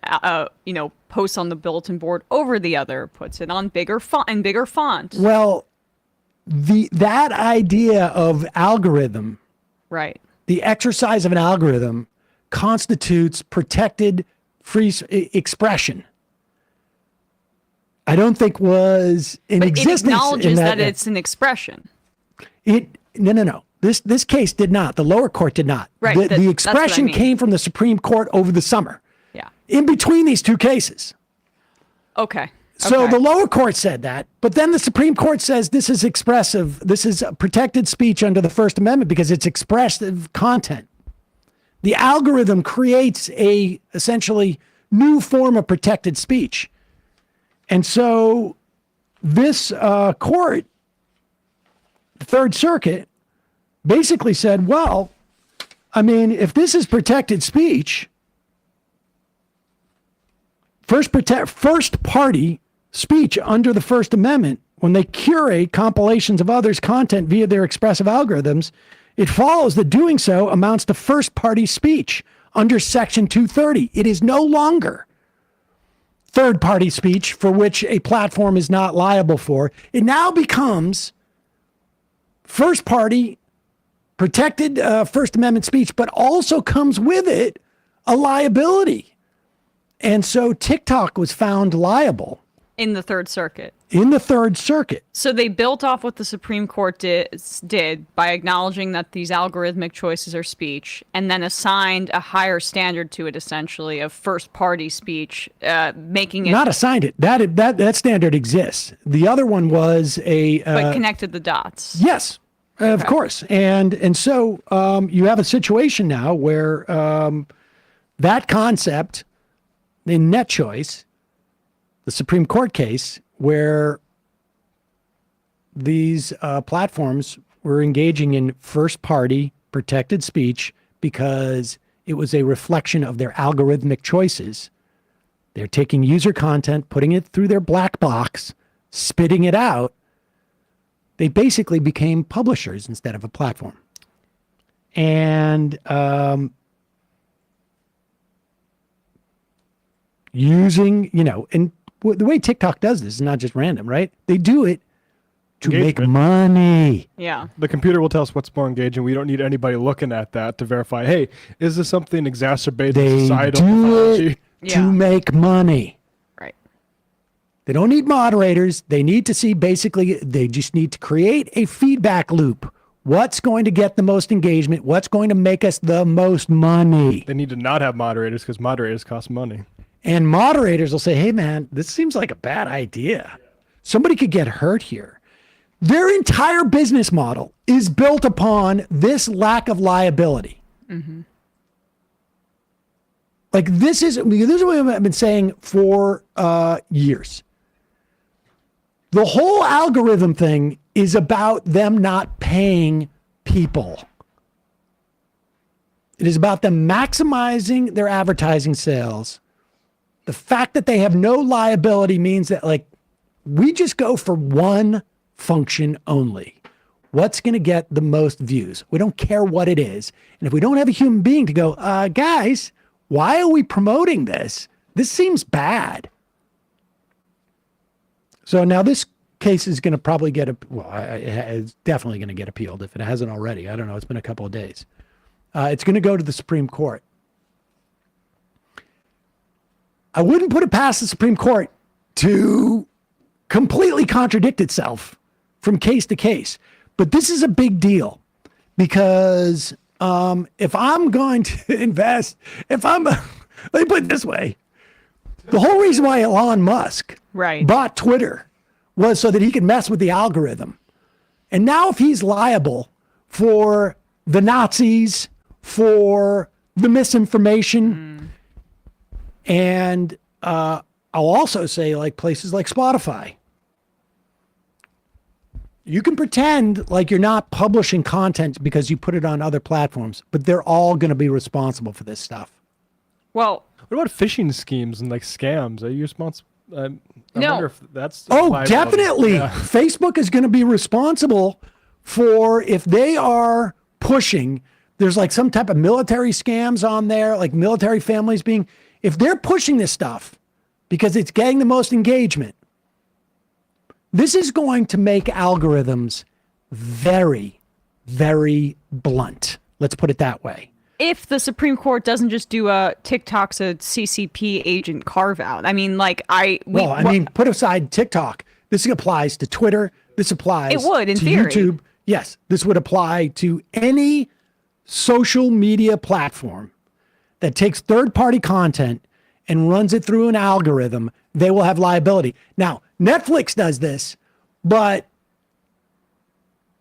posts on the bulletin board over the other, puts it on bigger font. Well, that idea of algorithm, right? The exercise of an algorithm constitutes protected free expression. I don't think was in existence. It acknowledges that it's an expression. No. This case did not. The lower court did not. Right. The expression came from the Supreme Court over the summer. Yeah. In between these two cases. Okay. So the lower court said that, but then the Supreme Court says this is expressive. This is protected speech under the First Amendment because it's expressive content. The algorithm creates a essentially new form of protected speech. And so this court, the Third Circuit, basically said, well, I mean, if this is protected speech, first party speech under the First Amendment, when they curate compilations of others' content via their expressive algorithms, it follows that doing so amounts to first party speech under Section 230. It is no longer third party speech for which a platform is not liable for. It now becomes first party protected First Amendment speech, but also comes with it a liability. And so TikTok was found liable. In the Third Circuit. In the Third Circuit. So they built off what the Supreme Court did by acknowledging that these algorithmic choices are speech, and then assigned a higher standard to it, essentially, of first-party speech, making it... Not assigned it. That standard exists. The other one was a... but connected the dots. Yes, of course. And so you have a situation now where that concept in net choice, the Supreme Court case, where these platforms were engaging in first-party protected speech because it was a reflection of their algorithmic choices. They're taking user content, putting it through their black box, spitting it out. They basically became publishers instead of a platform. And using, and the way TikTok does this is not just random, right? They do it to make money. Yeah. The computer will tell us what's more engaging. We don't need anybody looking at that to verify, hey, is this something exacerbating societal pathology? To make money. Right. They don't need moderators. They need to see they just need to create a feedback loop. What's going to get the most engagement? What's going to make us the most money? They need to not have moderators because moderators cost money. And moderators will say, hey, man, this seems like a bad idea. Somebody could get hurt here. Their entire business model is built upon this lack of liability. Mm-hmm. Like this is what I've been saying for years. The whole algorithm thing is about them not paying people. It is about them maximizing their advertising sales. The fact that they have no liability means that, like, we just go for one function only. What's going to get the most views? We don't care what it is. And if we don't have a human being to go, guys, why are we promoting this? This seems bad. So now this case is going to probably it's definitely going to get appealed if it hasn't already. I don't know. It's been a couple of days. It's going to go to the Supreme Court. I wouldn't put it past the Supreme Court to completely contradict itself from case to case. But this is a big deal because if I'm going to invest, let me put it this way. The whole reason why Elon Musk bought Twitter was so that he could mess with the algorithm. And now if he's liable for the Nazis, for the misinformation, and I'll also say, like, places like Spotify. You can pretend like you're not publishing content because you put it on other platforms, but they're all going to be responsible for this stuff. Well, what about phishing schemes and like scams? Are you responsible? I No. wonder if that's definitely. Yeah. Facebook is going to be responsible for if they are pushing. There's like some type of military scams on there, like military families being. If they're pushing this stuff because it's getting the most engagement, this is going to make algorithms very, very blunt. Let's put it that way. If the Supreme Court doesn't just do a TikTok's a CCP agent carve out, I mean, put aside TikTok. This applies to Twitter. This applies it would, in to theory. YouTube. Yes, this would apply to any social media platform that takes third-party content and runs it through an algorithm. They will have liability. Now, Netflix does this, but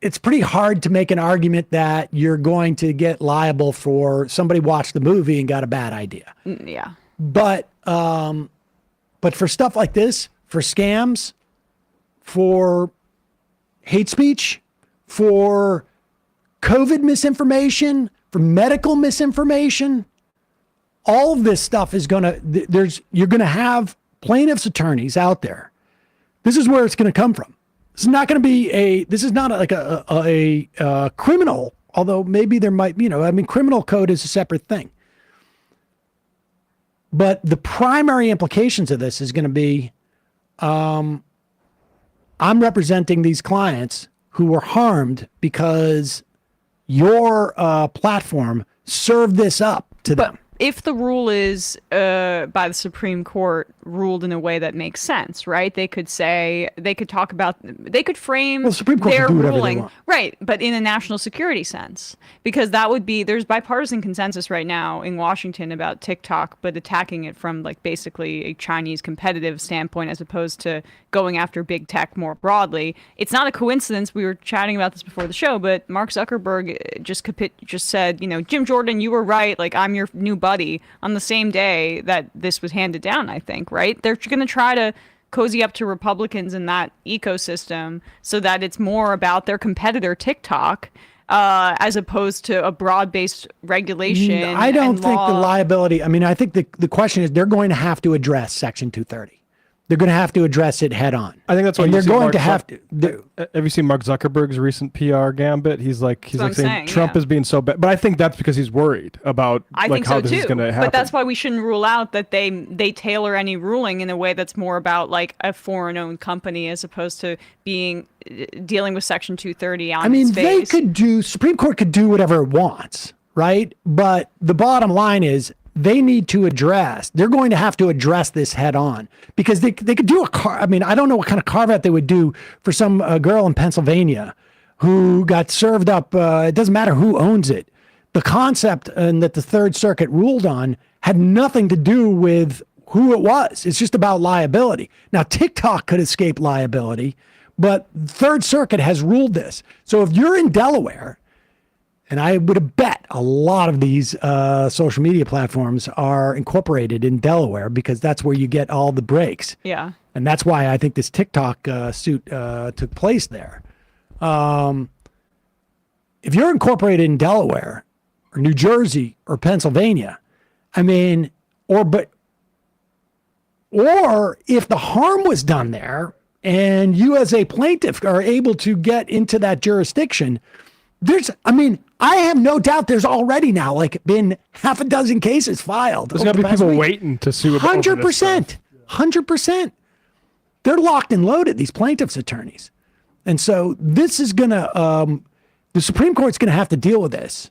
it's pretty hard to make an argument that you're going to get liable for somebody watched the movie and got a bad idea. Yeah. But for stuff like this, for scams, for hate speech, for COVID misinformation, for medical misinformation, all of this stuff is you're going to have plaintiffs' attorneys out there. This is where it's going to come from. This is not going to be this is not like a criminal, although maybe there might, criminal code is a separate thing. But the primary implications of this is going to be, I'm representing these clients who were harmed because your platform served this up to them. If the rule is by the Supreme Court ruled in a way that makes sense, right? They could frame the Supreme Court their can do whatever they ruling, want. right? But in a national security sense, because there's bipartisan consensus right now in Washington about TikTok, but attacking it from like basically a Chinese competitive standpoint as opposed to going after big tech more broadly. It's not a coincidence. We were chatting about this before the show, but Mark Zuckerberg just said, Jim Jordan, you were right. Like, I'm your new buddy on the same day that this was handed down, I think, right? They're going to try to cozy up to Republicans in that ecosystem so that it's more about their competitor TikTok as opposed to a broad-based regulation. I don't think the liability, I think the question is they're going to have to address Section 230. They're going to have to address it head on. I think that's why they're going to have to. Have you seen Mark Zuckerberg's recent PR gambit? He's saying Trump is being so bad, but I think that's because he's worried about how this is going to happen. But that's why we shouldn't rule out that they tailor any ruling in a way that's more about like a foreign-owned company as opposed to dealing with Section 230 on its face. Supreme Court could do whatever it wants, right? But the bottom line is, they're going to have to address this head on because they could do I don't know what kind of carve out they would do for some girl in Pennsylvania who got served up. It doesn't matter who owns it. The concept that the Third Circuit ruled on had nothing to do with who it was. It's just about liability. Now, TikTok could escape liability, but the Third Circuit has ruled this. So if you're in Delaware, and I would have bet a lot of these social media platforms are incorporated in Delaware because that's where you get all the breaks. Yeah. And that's why I think this TikTok suit took place there. If you're incorporated in Delaware or New Jersey or Pennsylvania, or if the harm was done there and you as a plaintiff are able to get into that jurisdiction, I have no doubt there's already now been half a dozen cases filed. There's going to be people waiting to sue about 100%. 100%. They're locked and loaded, these plaintiffs' attorneys. And so this is going to, the Supreme Court's going to have to deal with this.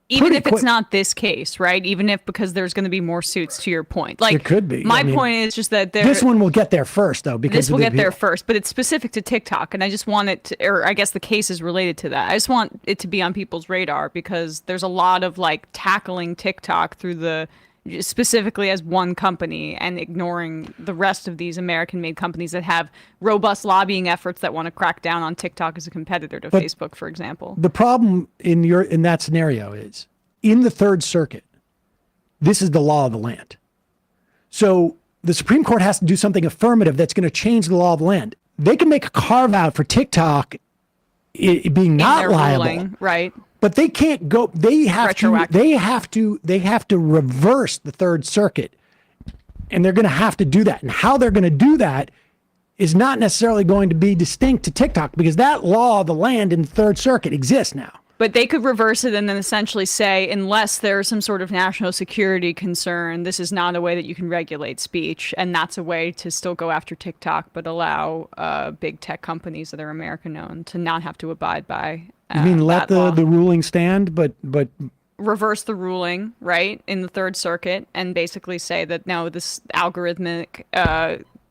Even if it's not this case, right? Even if because there's going to be more suits, to your point. Like, there could be. My point is just that this one will get there first, though. This will get there first, but it's specific to TikTok, and I just want it to, or I guess the case is related to that. I just want it to be on people's radar because there's a lot of tackling TikTok through specifically as one company and ignoring the rest of these American-made companies that have robust lobbying efforts that want to crack down on TikTok as a competitor to Facebook, for example. The problem in that scenario is, in the Third Circuit, this is the law of the land. So the Supreme Court has to do something affirmative that's going to change the law of the land. They can make a carve-out for TikTok being not liable. Ruling, right. But they can't go. They have to reverse the Third Circuit And they're going to have to do that. And how they're going to do that is not necessarily going to be distinct to TikTok, because that law of the land in the Third Circuit exists now. But they could reverse it and then essentially say, unless there's some sort of national security concern, this is not a way that you can regulate speech. And that's a way to still go after TikTok, but allow big tech companies that are American-owned to not have to abide by You mean let the ruling stand, but reverse the ruling, right, in the Third Circuit, and basically say that, no, this algorithmic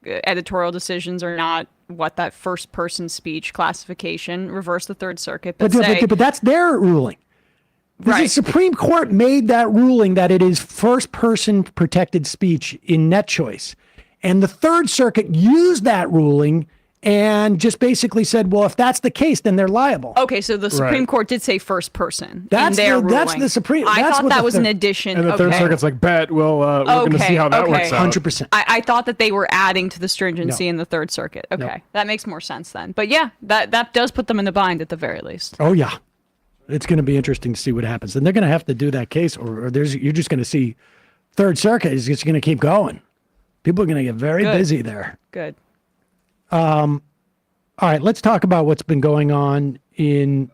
editorial decisions are not what that first person speech classification, reverse the Third Circuit, but that's their ruling. The Supreme Court made that ruling that it is first person protected speech in net choice. And the Third Circuit used that ruling and just basically said, well, if that's the case, then they're liable. Okay, so the Supreme Court did say first person in their ruling. That's the Supreme. I thought that was an addition. And the Third Circuit's like, we're going to see how that works out. 100%. I thought that they were adding to the stringency in the Third Circuit. Okay, that makes more sense then. But yeah, that does put them in the bind at the very least. Oh yeah, it's going to be interesting to see what happens, and they're going to have to do that case, or you're just going to see Third Circuit is just going to keep going. People are going to get very busy there. Good. All right, let's talk about what's been going on in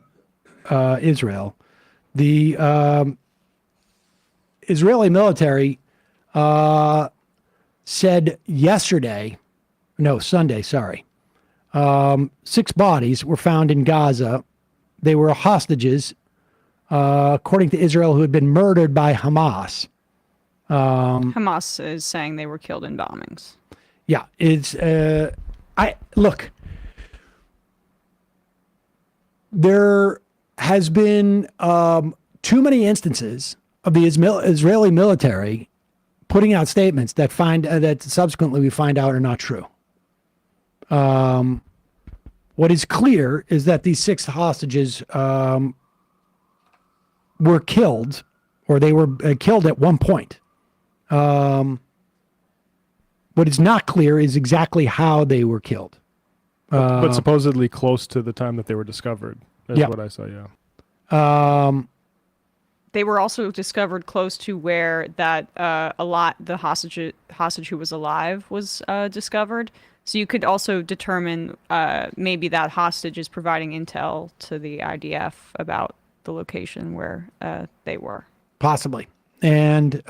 Israel. The Israeli military said Sunday, 6 bodies were found in Gaza. They were hostages, according to Israel, who had been murdered by Hamas. Hamas is saying they were killed in bombings. Yeah, it's look. There has been too many instances of the Israeli military putting out statements that that subsequently we find out are not true. What is clear is that these 6 hostages were killed, or they were killed at one point. What is not clear is exactly how they were killed. But supposedly close to the time that they were discovered, is what I saw, They were also discovered close to where the hostage who was alive was discovered. So you could also determine maybe that hostage is providing intel to the IDF about the location where they were. Possibly. And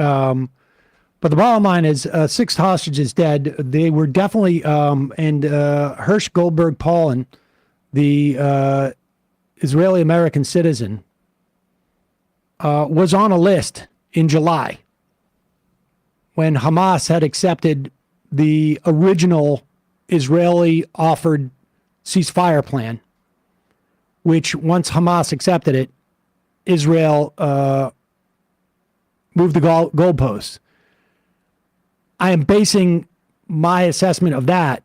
but the bottom line is 6 hostages dead. They were definitely, and Hirsch Goldberg Paulin, the Israeli-American citizen, was on a list in July when Hamas had accepted the original Israeli offered ceasefire plan, which once Hamas accepted it, Israel moved the goalposts. I am basing my assessment of that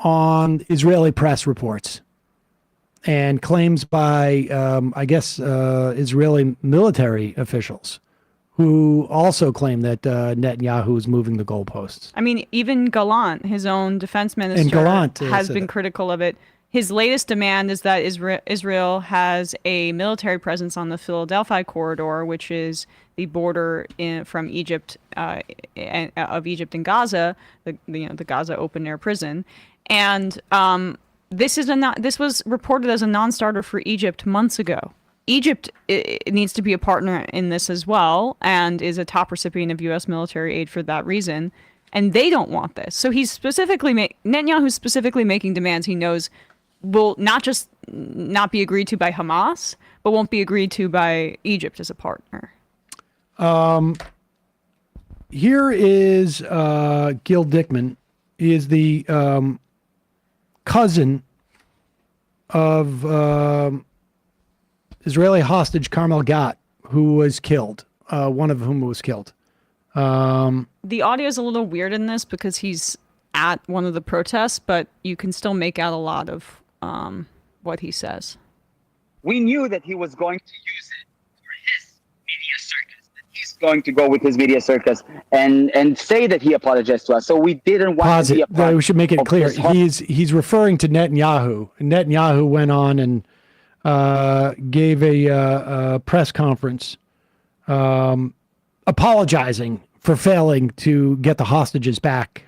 on Israeli press reports and claims by, Israeli military officials who also claim that Netanyahu is moving the goalposts. I mean, even Gallant, his own defense minister, has been critical of it. His latest demand is that Israel has a military presence on the Philadelphia corridor, which is the border from Egypt, of Egypt and Gaza, the Gaza open air prison, and this was reported as a non-starter for Egypt months ago. Egypt needs to be a partner in this as well, and is a top recipient of U.S. military aid for that reason, and they don't want this. So Netanyahu's specifically making demands he knows will not just not be agreed to by Hamas, but won't be agreed to by Egypt as a partner. Here is Gil Dickman. He is the cousin of Israeli hostage Carmel Gat, who was killed, one of whom was killed. The audio is a little weird in this because he's at one of the protests, but you can still make out a lot of what he says. We knew that he was going to use it for his media circus, that he's going to go with his media circus and say that he apologized to us. So we didn't want to be a part. We should make it clear. He's referring to Netanyahu. Netanyahu went on and gave a press conference apologizing for failing to get the hostages back.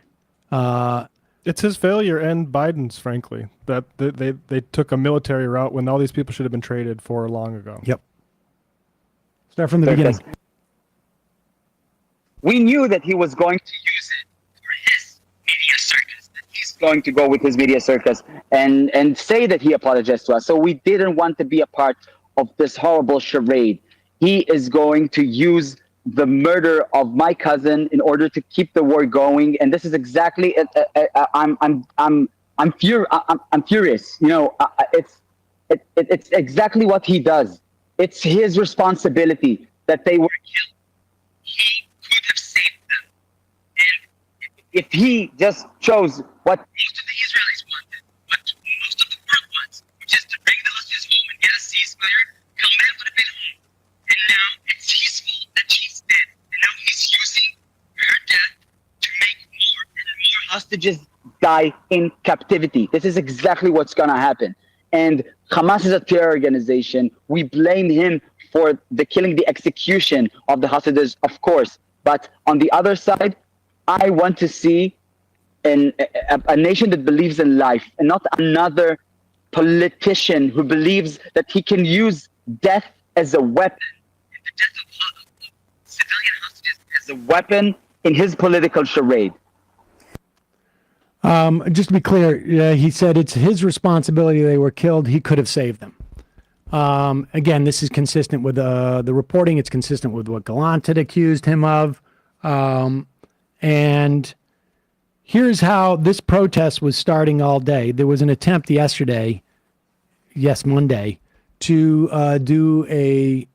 It's his failure and Biden's, frankly, that they took a military route when all these people should have been traded for long ago. Yep. Start from the beginning. We knew that he was going to use it for his media circus, that he's going to go with his media circus and say that he apologized to us. So we didn't want to be a part of this horrible charade. He is going to use the murder of my cousin in order to keep the war going, and this is exactly. I'm furious. You know, it's exactly what he does. It's his responsibility that they were killed. He could have saved them, and if he just chose what most of the Israelis wanted, what most of the world wants, which is to bring the hostages home and get a ceasefire, Hamas would have been home. And now it's his fault that she's dead. And now he's using her death to make more and more hostages die in captivity. This is exactly what's going to happen. And Hamas is a terror organization. We blame him for the killing, the execution of the hostages, of course. But on the other side, I want to see a nation that believes in life and not another politician who believes that he can use death as a weapon, the death of civilian hostages as a weapon in his political charade. Just to be clear, he said it's his responsibility they were killed. He could have saved them. Again, this is consistent with the reporting. It's consistent with what Gallant had accused him of. And here's how this protest was starting all day. There was an attempt yesterday, Monday, to do a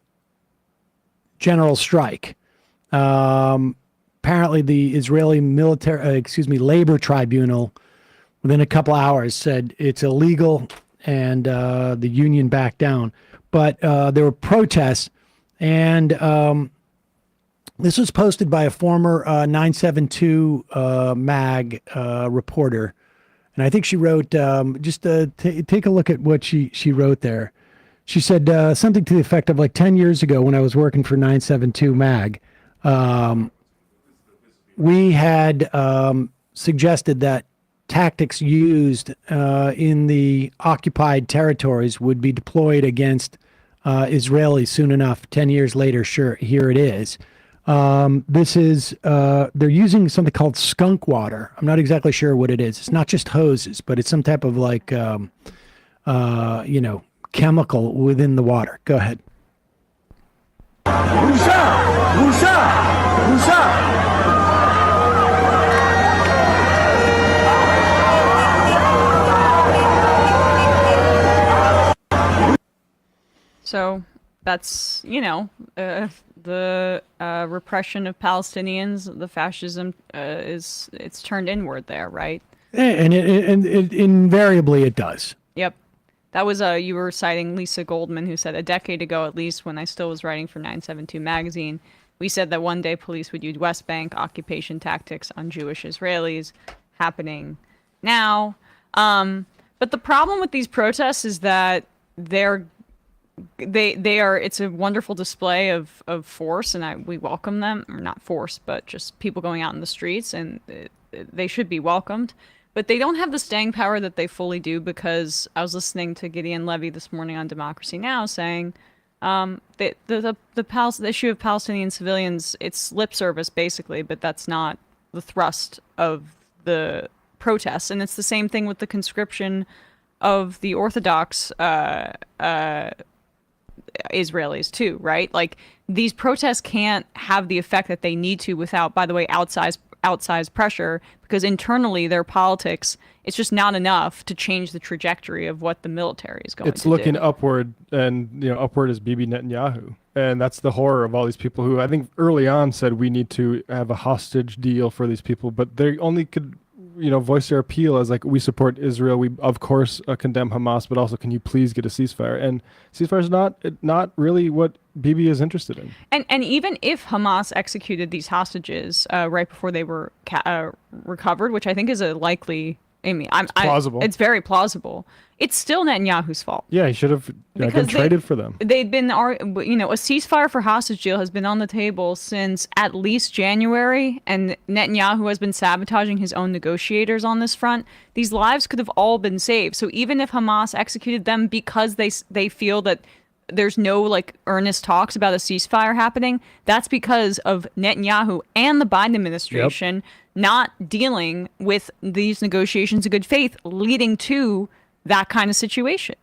general strike. Apparently, the Israeli labor tribunal, within a couple hours, said it's illegal, and the union backed down. But there were protests, and this was posted by a former 972 mag reporter, and I think she wrote take a look at what she wrote there. She said something to the effect of, like, 10 years ago when I was working for 972 mag. We had suggested that tactics used in the occupied territories would be deployed against Israelis soon enough. 10 years later, sure, here it is. This is, they're using something called skunk water. I'm not exactly sure what it is. It's not just hoses, but it's some type of, like, chemical within the water. Go ahead. So that's, the repression of Palestinians, the fascism it's turned inward there, right? And it invariably it does. Yep. That was you were citing Lisa Goldman, who said a decade ago, at least, when I still was writing for 972 magazine, we said that one day police would use West Bank occupation tactics on Jewish Israelis, happening now. But the problem with these protests is that they are it's a wonderful display of force, and we welcome them, or not force, but just people going out in the streets, and they should be welcomed. But they don't have the staying power that they fully do, because I was listening to Gideon Levy this morning on Democracy Now! Saying the issue of Palestinian civilians, it's lip service basically, but that's not the thrust of the protests. And it's the same thing with the conscription of the Orthodox Israelis too, right? Like, these protests can't have the effect that they need to without, by the way, outsized pressure, because internally their politics, it's just not enough to change the trajectory of what the military is going to do. It's looking upward, and upward is Bibi Netanyahu. And that's the horror of all these people who I think early on said we need to have a hostage deal for these people, but they only could voice their appeal as, like, we support Israel, we of course condemn Hamas, but also can you please get a ceasefire? And ceasefire is not really what Bibi is interested in. And even if Hamas executed these hostages right before they were recovered, which I think is a likely I mean, it's plausible. It's very plausible. It's still Netanyahu's fault. Yeah, he should have been traded for them. They'd been, a ceasefire for hostage deal has been on the table since at least January, and Netanyahu has been sabotaging his own negotiators on this front. These lives could have all been saved. So even if Hamas executed them because they feel that there's no earnest talks about a ceasefire happening, that's because of Netanyahu and the Biden administration not dealing with these negotiations in good faith, leading to that kind of situation.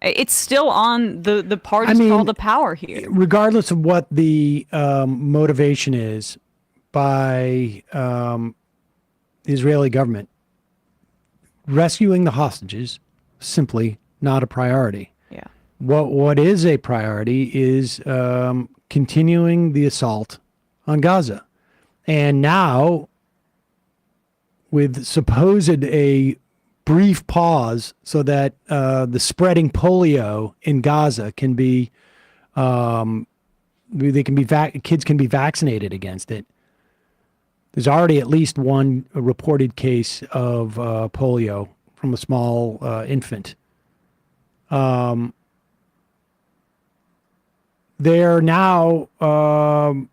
It's still on the parties called the power here. Regardless of what the motivation is by the Israeli government, rescuing the hostages simply not a priority. Yeah. What is a priority is continuing the assault on Gaza. And now, with supposed a brief pause so that the spreading polio in Gaza can be, kids can be vaccinated against it. There's already at least one reported case of polio from a small infant. They're now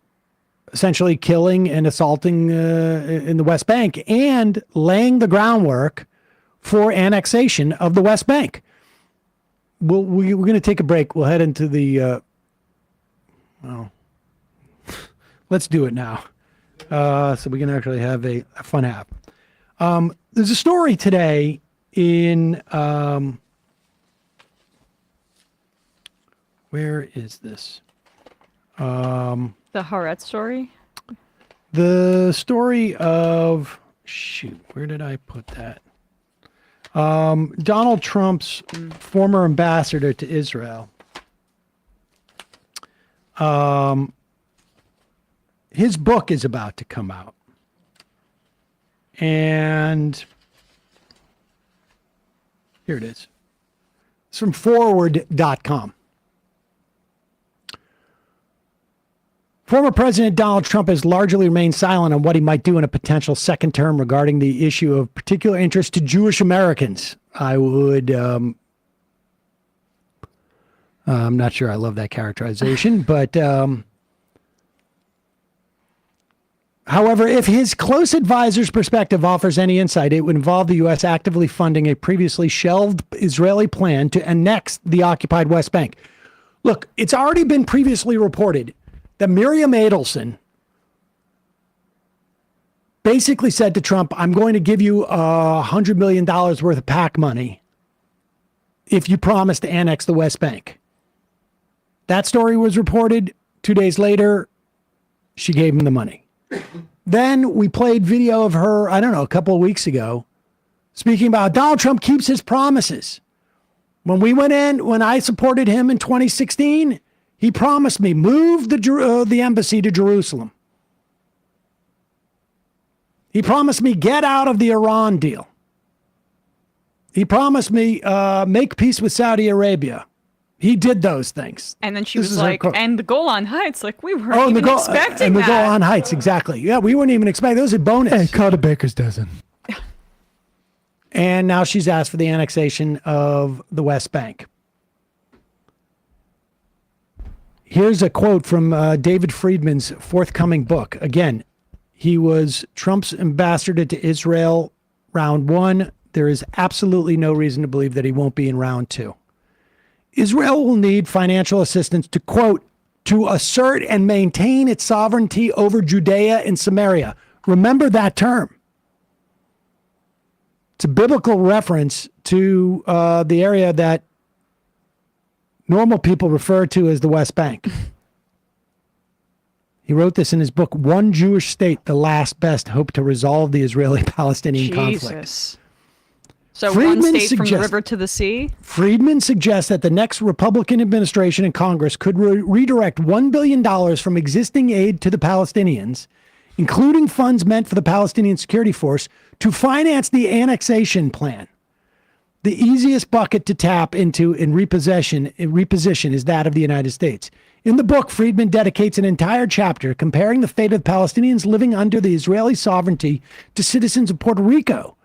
essentially killing and assaulting in the West Bank and laying the groundwork for annexation of the West Bank. We're going to take a break. We'll head into the... let's do it now. So we can actually have a fun app. There's a story today in... where is this? The Haaretz story? The story of... Shoot, where did I put that? Donald Trump's former ambassador to Israel. His book is about to come out. And here it is. It's from forward.com. Former President Donald Trump has largely remained silent on what he might do in a potential second term regarding the issue of particular interest to Jewish Americans. I would, I'm not sure I love that characterization, but however, if his close advisor's perspective offers any insight, it would involve the U.S. actively funding a previously shelved Israeli plan to annex the occupied West Bank. Look, it's already been previously reported that Miriam Adelson basically said to Trump, I'm going to give you $100 million worth of PAC money if you promise to annex the West Bank. That story was reported. 2 days later, she gave him the money. Then we played video of her, I don't know, a couple of weeks ago, speaking about Donald Trump keeps his promises. When I supported him in 2016, he promised me move the embassy to Jerusalem. He promised me get out of the Iran deal. He promised me make peace with Saudi Arabia. He did those things. And then she was like, and the Golan Heights, like we weren't even expecting and that. the Golan Heights, exactly. Yeah, we weren't even expecting. Those are bonus. Hey, called a baker's dozen. And now she's asked for the annexation of the West Bank. Here's a quote from David Friedman's forthcoming book. Again, he was Trump's ambassador to Israel round one. There is absolutely no reason to believe that he won't be in round two. Israel will need financial assistance to, quote, to assert and maintain its sovereignty over Judea and Samaria. Remember that term. It's a biblical reference to the area that normal people refer to as the West Bank. He wrote this in his book, One Jewish State, the Last Best Hope to Resolve the Israeli-Palestinian Conflict. So one state from the river to the sea? Friedman suggests that the next Republican administration and Congress could redirect $1 billion from existing aid to the Palestinians, including funds meant for the Palestinian Security Force, to finance the annexation plan. The easiest bucket to tap into in reposition is that of the United States. In the book, Friedman dedicates an entire chapter comparing the fate of Palestinians living under the Israeli sovereignty to citizens of Puerto Rico.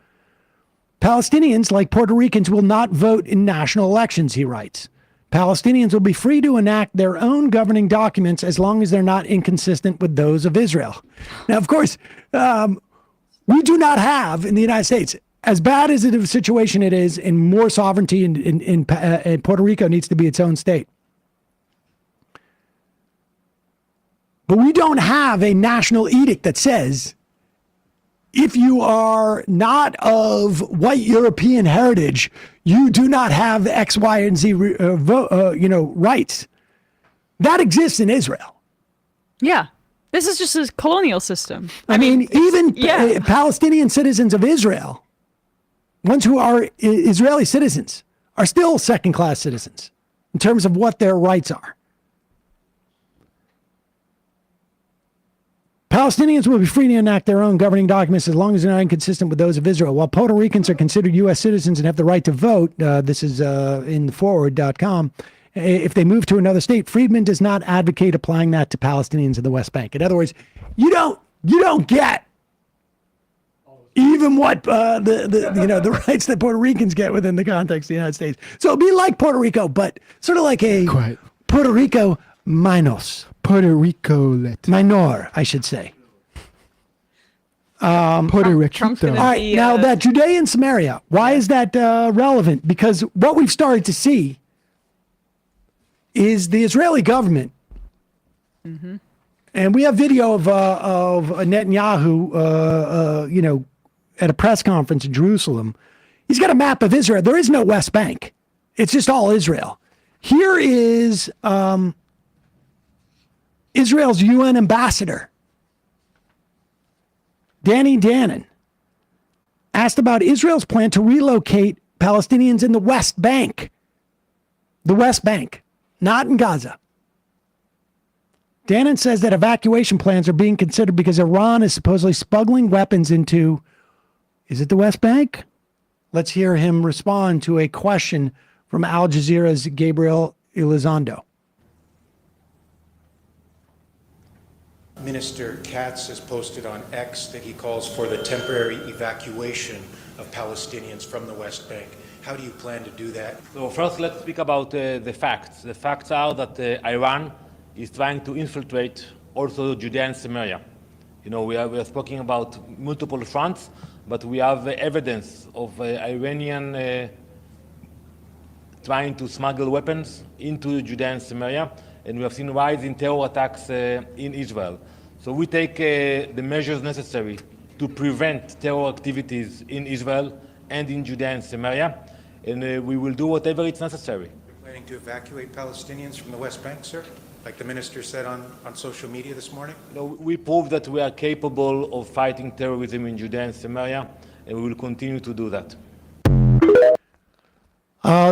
Palestinians, like Puerto Ricans, will not vote in national elections, he writes. Palestinians will be free to enact their own governing documents as long as they're not inconsistent with those of Israel. Now, of course, we do not have in the United States, as bad as a situation it is, and more sovereignty in Puerto Rico needs to be its own state. But we don't have a national edict that says if you are not of white European heritage, you do not have X, Y, and Z rights. That exists in Israel. Yeah. This is just a colonial system. I mean even Palestinian citizens of Israel, ones who are Israeli citizens, are still second-class citizens in terms of what their rights are. Palestinians will be free to enact their own governing documents as long as they're not inconsistent with those of Israel. While Puerto Ricans are considered U.S. citizens and have the right to vote, this is in forward.com, if they move to another state, Friedman does not advocate applying that to Palestinians in the West Bank. In other words, you don't get even what the rights that Puerto Ricans get within the context of the United States. So it'll be like Puerto Rico, but sort of like a Puerto Rico minus. Puerto Rico minor, I should say. Puerto Rico. All right, now that Judea and Samaria, why is that relevant? Because what we've started to see is the Israeli government, and we have video of Netanyahu, at a press conference in Jerusalem. He's got a map of Israel. There is no West Bank. It's just all Israel. Here is Israel's UN ambassador, Danny Danon, asked about Israel's plan to relocate Palestinians in the West Bank. The West Bank, not in Gaza. Danon says that evacuation plans are being considered because Iran is supposedly smuggling weapons into, is it the West Bank? Let's hear him respond to a question from Al Jazeera's Gabriel Elizondo. Minister Katz has posted on X that he calls for the temporary evacuation of Palestinians from the West Bank. How do you plan to do that? So first, let's speak about the facts. The facts are that Iran is trying to infiltrate also Judea and Samaria. We are speaking about multiple fronts, but we have evidence of Iranian trying to smuggle weapons into Judea and Samaria, and we have seen rise in terror attacks in Israel. So we take the measures necessary to prevent terror activities in Israel and in Judea and Samaria, and we will do whatever is necessary. You're planning to evacuate Palestinians from the West Bank, sir? Like the minister said on social media this morning? We proved that we are capable of fighting terrorism in Judea and Samaria, and we will continue to do that.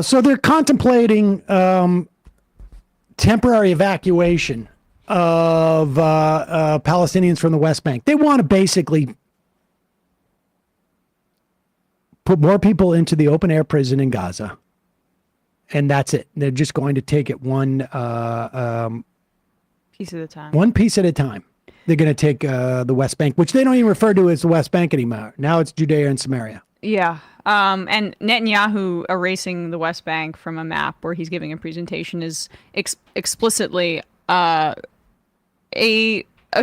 So they're contemplating temporary evacuation of Palestinians from the West Bank. They want to basically put more people into the open air prison in Gaza, and that's it. They're just going to take it one piece at a time. One piece at a time. They're going to take the West Bank, which they don't even refer to as the West Bank anymore. Now it's Judea and Samaria. Yeah. And Netanyahu erasing the West Bank from a map where he's giving a presentation is explicitly a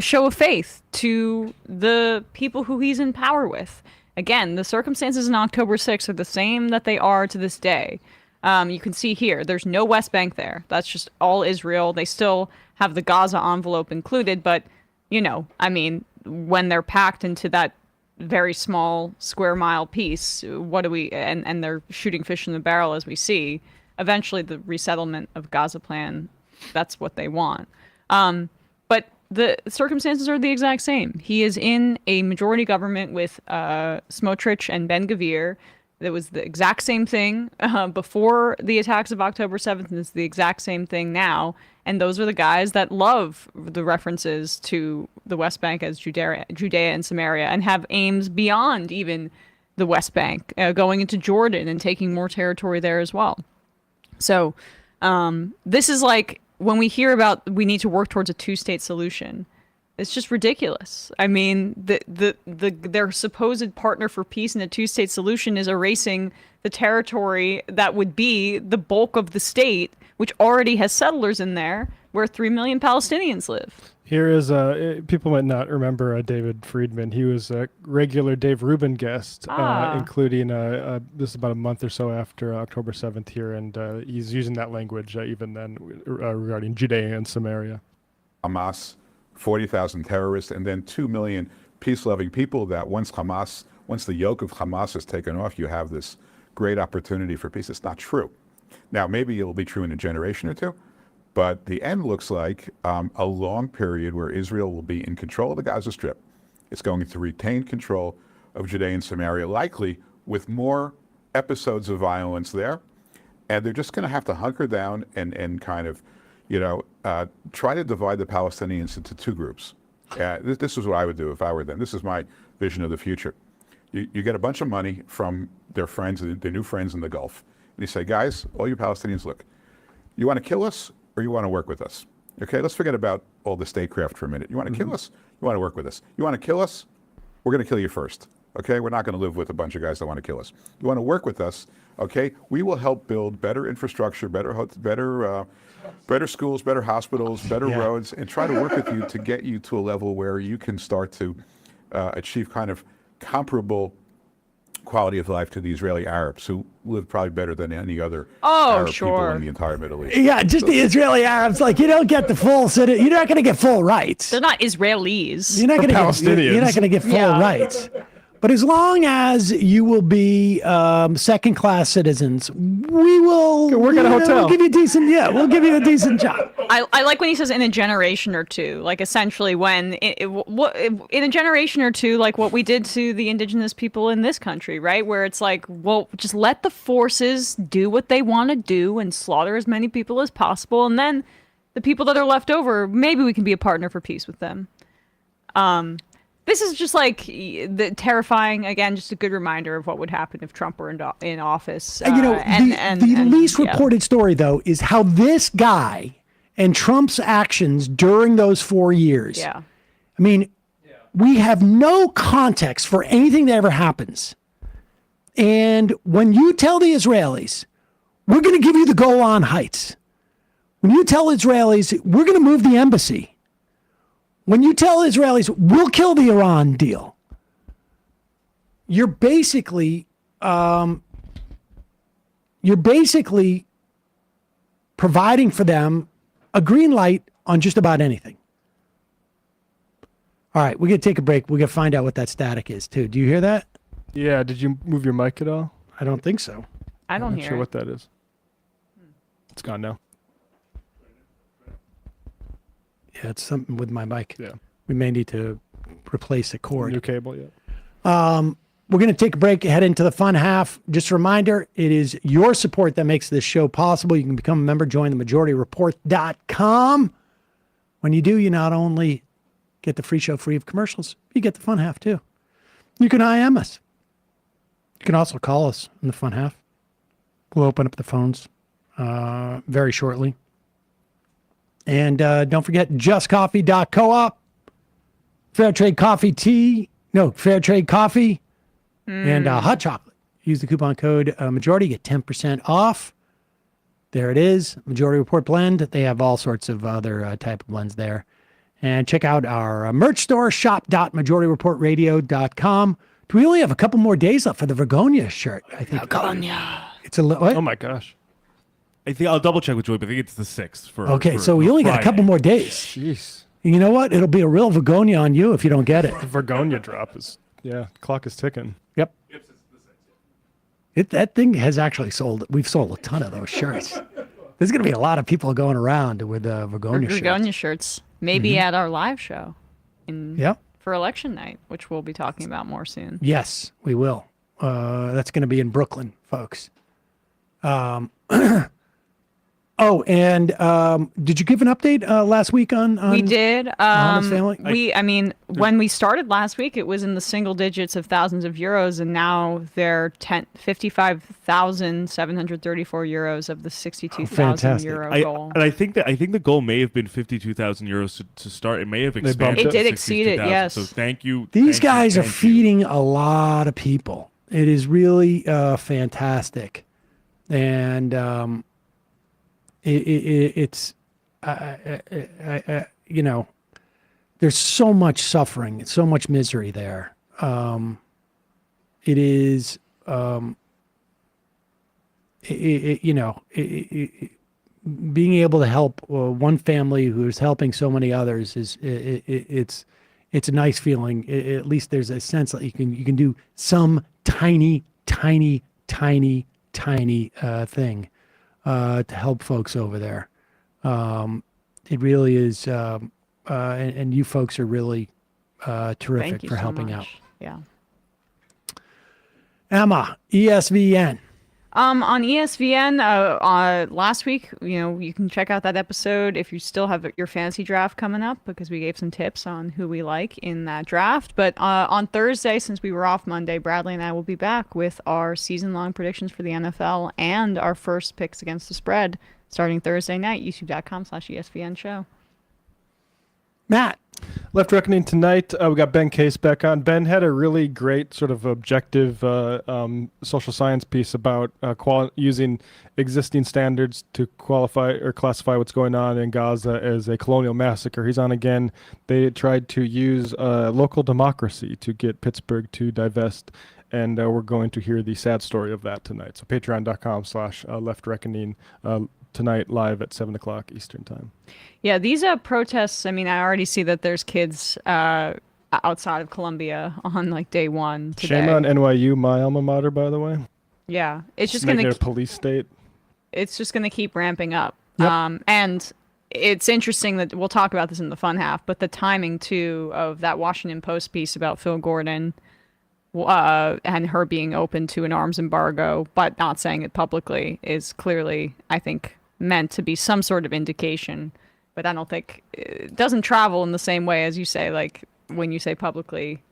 show of faith to the people who he's in power with. Again, the circumstances on October 6th are the same that they are to this day. You can see here, there's no West Bank there. That's just all Israel. They still have the Gaza envelope included, but, when they're packed into that very small square mile piece, and they're shooting fish in the barrel as we see, eventually the resettlement of Gaza plan, that's what they want. But the circumstances are the exact same. He is in a majority government with Smotrich and Ben-Gvir. That was the exact same thing before the attacks of October 7th, and it's the exact same thing now. And those are the guys that love the references to the West Bank as Judea and Samaria, and have aims beyond even the West Bank, going into Jordan and taking more territory there as well. So this is like when we hear about we need to work towards a two-state solution. It's just ridiculous. I mean, their supposed partner for peace in a two-state solution is erasing the territory that would be the bulk of the state, which already has settlers in there, where 3 million Palestinians live. Here is people might not remember David Friedman. He was a regular Dave Rubin guest, including this is about a month or so after October 7th here, and he's using that language even then regarding Judea and Samaria. Hamas, 40,000 terrorists, and then 2 million peace-loving people that once the yoke of Hamas is taken off, you have this great opportunity for peace. It's not true. Now, maybe it'll be true in a generation or two, but the end looks like a long period where Israel will be in control of the Gaza Strip. It's going to retain control of Judea and Samaria, likely with more episodes of violence there. And they're just going to have to hunker down and kind of, try to divide the Palestinians into two groups. This is what I would do if I were them. This is my vision of the future. You get a bunch of money from their friends, their new friends in the Gulf. And you say, guys, all you Palestinians, look, you want to kill us or you want to work with us? Okay, let's forget about all the statecraft for a minute. You want to kill us? You want to work with us? You want to kill us? We're going to kill you first. Okay, we're not going to live with a bunch of guys that want to kill us. You want to work with us? Okay, we will help build better infrastructure, better schools, better hospitals, better roads, and try to work with you to get you to a level where you can start to achieve kind of comparable quality of life to the Israeli Arabs, who live probably better than any other Arab people in the entire Middle East. Yeah, just the Israeli Arabs, like, you don't get the full city. You're not going to get full rights. They're not Israelis. You're not going to get full rights. But as long as you will be second-class citizens, we will work at a hotel. We'll give you we'll give you a decent job. I like when he says in a generation or two, like essentially when in a generation or two, like what we did to the indigenous people in this country, right? Where it's like, well, just let the forces do what they want to do and slaughter as many people as possible, and then the people that are left over, maybe we can be a partner for peace with them. This is just like the terrifying, again, just a good reminder of what would happen if Trump were in office. The least reported story, though, is how this guy and Trump's actions during those 4 years. Yeah. I mean, we have no context for anything that ever happens. And when you tell the Israelis, we're going to give you the Golan Heights. When you tell Israelis, we're going to move the embassy. When you tell Israelis, we'll kill the Iran deal, you're basically providing for them a green light on just about anything. All right, we're going to take a break. We're going to find out what that static is, too. Do you hear that? Yeah, did you move your mic at all? I don't think so. I don't I'm hear not sure it. what that is. It's gone now. Yeah, it's something with my mic. Yeah. We may need to replace the cord. New cable, yeah. We're going to take a break, head into the fun half. Just a reminder, it is your support that makes this show possible. You can become a member, join themajorityreport.com. When you do, you not only get the free show free of commercials, you get the fun half too. You can IM us. You can also call us in the fun half. We'll open up the phones very shortly. And don't forget, justcoffee.coop, fair trade coffee and hot chocolate. Use the coupon code majority, get 10% off. There it is, Majority Report blend. They have all sorts of other type of blends there. And check out our merch store, shop.majorityreportradio.com. We only have a couple more days left for the Vergonia shirt, I think. Vergonia. It's a little. Oh my gosh. I think I'll double check with Joey, but I think it's the 6th. So we only got a couple more days. Jeez. You know what? It'll be a real Vergonia on you if you don't get it. The Vergonia drop is, clock is ticking. Yep. That thing has actually sold. We've sold a ton of those shirts. There's going to be a lot of people going around with Vergonia shirts. Vergonia shirts. Maybe at our live show for election night, which we'll be talking about more soon. Yes, we will. That's going to be in Brooklyn, folks. Oh, and did you give an update last week on we did. Mohammed's family? I mean, when we started last week, it was in the single digits of thousands of euros, and now they're 55,734 euros of the 62,000 euro goal. And I think the goal may have been 52,000 euros to start. It may have expanded. It did exceed it. Yes. So thank you. These guys are feeding a lot of people. It is really fantastic, and it's you know, there's so much suffering, so much misery there. It is being able to help one family who's helping so many others is it's a nice feeling. At least there's a sense that you can do some tiny thing to help folks over there. It really is, and you folks are really terrific for helping out. Yeah. Emma, ESVN. On ESVN, last week, you can check out that episode if you still have your fantasy draft coming up, because we gave some tips on who we like in that draft. But on Thursday, since we were off Monday, Bradley and I will be back with our season-long predictions for the NFL and our first picks against the spread starting Thursday night, youtube.com/ESVN show. Matt. Left Reckoning tonight. We got Ben Case back on. Ben had a really great sort of objective social science piece about using existing standards to qualify or classify what's going on in Gaza as a colonial massacre. He's on again. They tried to use local democracy to get Pittsburgh to divest, and we're going to hear the sad story of that tonight. So patreon.com/Left Reckoning tonight, live at 7 o'clock Eastern time. Yeah, these protests, I mean, I already see that there's kids outside of Columbia on like day one today. Shame on NYU, my alma mater, by the way. Yeah, it's just making going it a police state. It's just going to keep ramping up. Yep. And it's interesting that we'll talk about this in the fun half, but the timing too of that Washington Post piece about Phil Gordon and her being open to an arms embargo, but not saying it publicly, is clearly, I think, meant to be some sort of indication. But I don't think it doesn't travel in the same way as you say, like when you say publicly.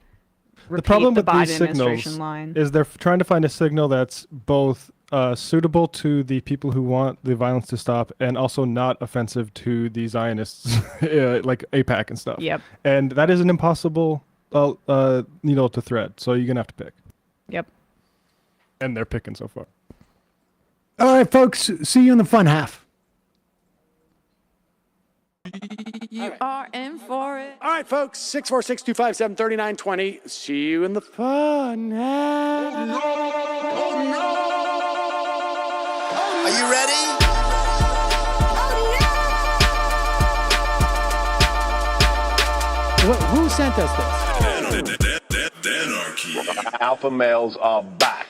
The problem with Biden these signals line. is they're trying to find a signal that's both suitable to the people who want the violence to stop and also not offensive to the Zionists, like AIPAC and stuff. Yep. And that is an impossible needle to thread. So you're gonna have to pick. Yep. And they're picking so far. All right, folks. See you in the fun half. You are in for it. All right, folks. 646-257-3920. See you in the fun half. Are you ready? Who sent us this? Alpha males are back.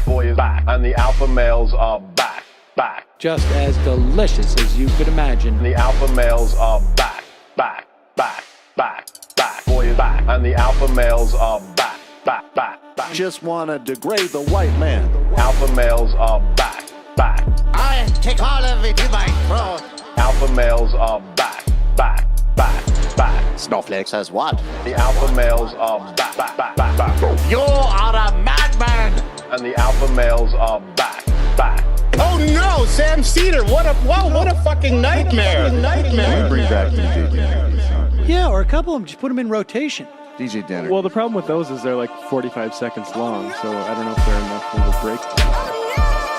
Boy is back. And the alpha males are back. Just as delicious as you could imagine. The alpha males are back. Boy is back. And the alpha males are back. Just wanna degrade the white man. Alpha males are back. I take all of it to my throat. Alpha males are back. Snowflake says what? The alpha males are back. You are a madman. And the alpha males are back. Oh no, Sam Seder! What a fucking nightmare! Can we bring back DJ Danner? Yeah, or a couple of them. Just put them in rotation. DJ Danner. Well, the problem with those is they're like 45 seconds long, so I don't know if they're enough of a break.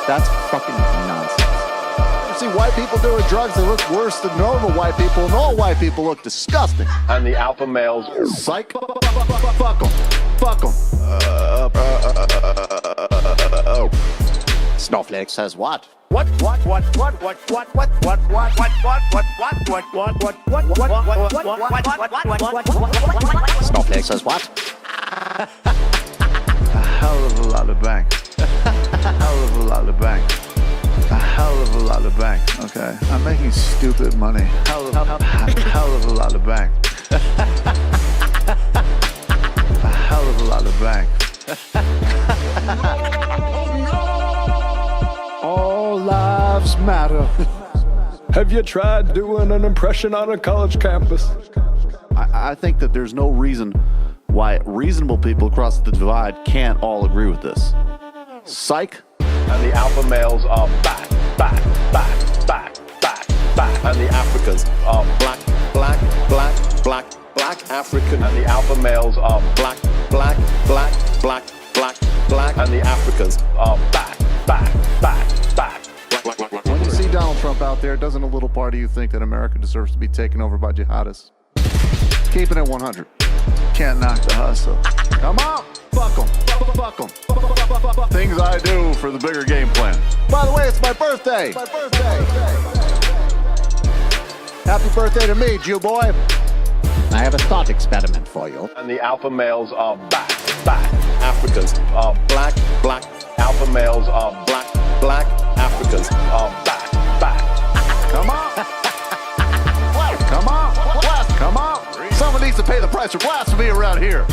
That's fucking nonsense. You see white people doing drugs that look worse than normal white people, and all white people look disgusting. And the alpha males. Psych. Fuck them. Snowflake says what? Snowflake says what? A hell of a lot of bank. A hell of a lot of bank. A hell of a lot of bank. Okay, I'm making stupid money. Hell of a lot of bank. A hell of a lot of bank. Hola. lives matter. Have you tried doing an impression on a college campus? I think that there's no reason why reasonable people across the divide can't all agree with this. Psych. And the alpha males are back. And the Africans are black African. And the alpha males are black. And the Africans are back. When you see Donald Trump out there, doesn't a little part of you think that America deserves to be taken over by jihadists? Keeping it 100. Can't knock the hustle. Come on, fuck 'em. Things I do for the bigger game plan. By the way, it's my birthday. Happy birthday to me, Jew boy. I have a thought experiment for you. And the alpha males are back. Africans are black. Alpha males are black. Africans are back. Come on. Come on. Someone needs to pay the price for blasphemy around here.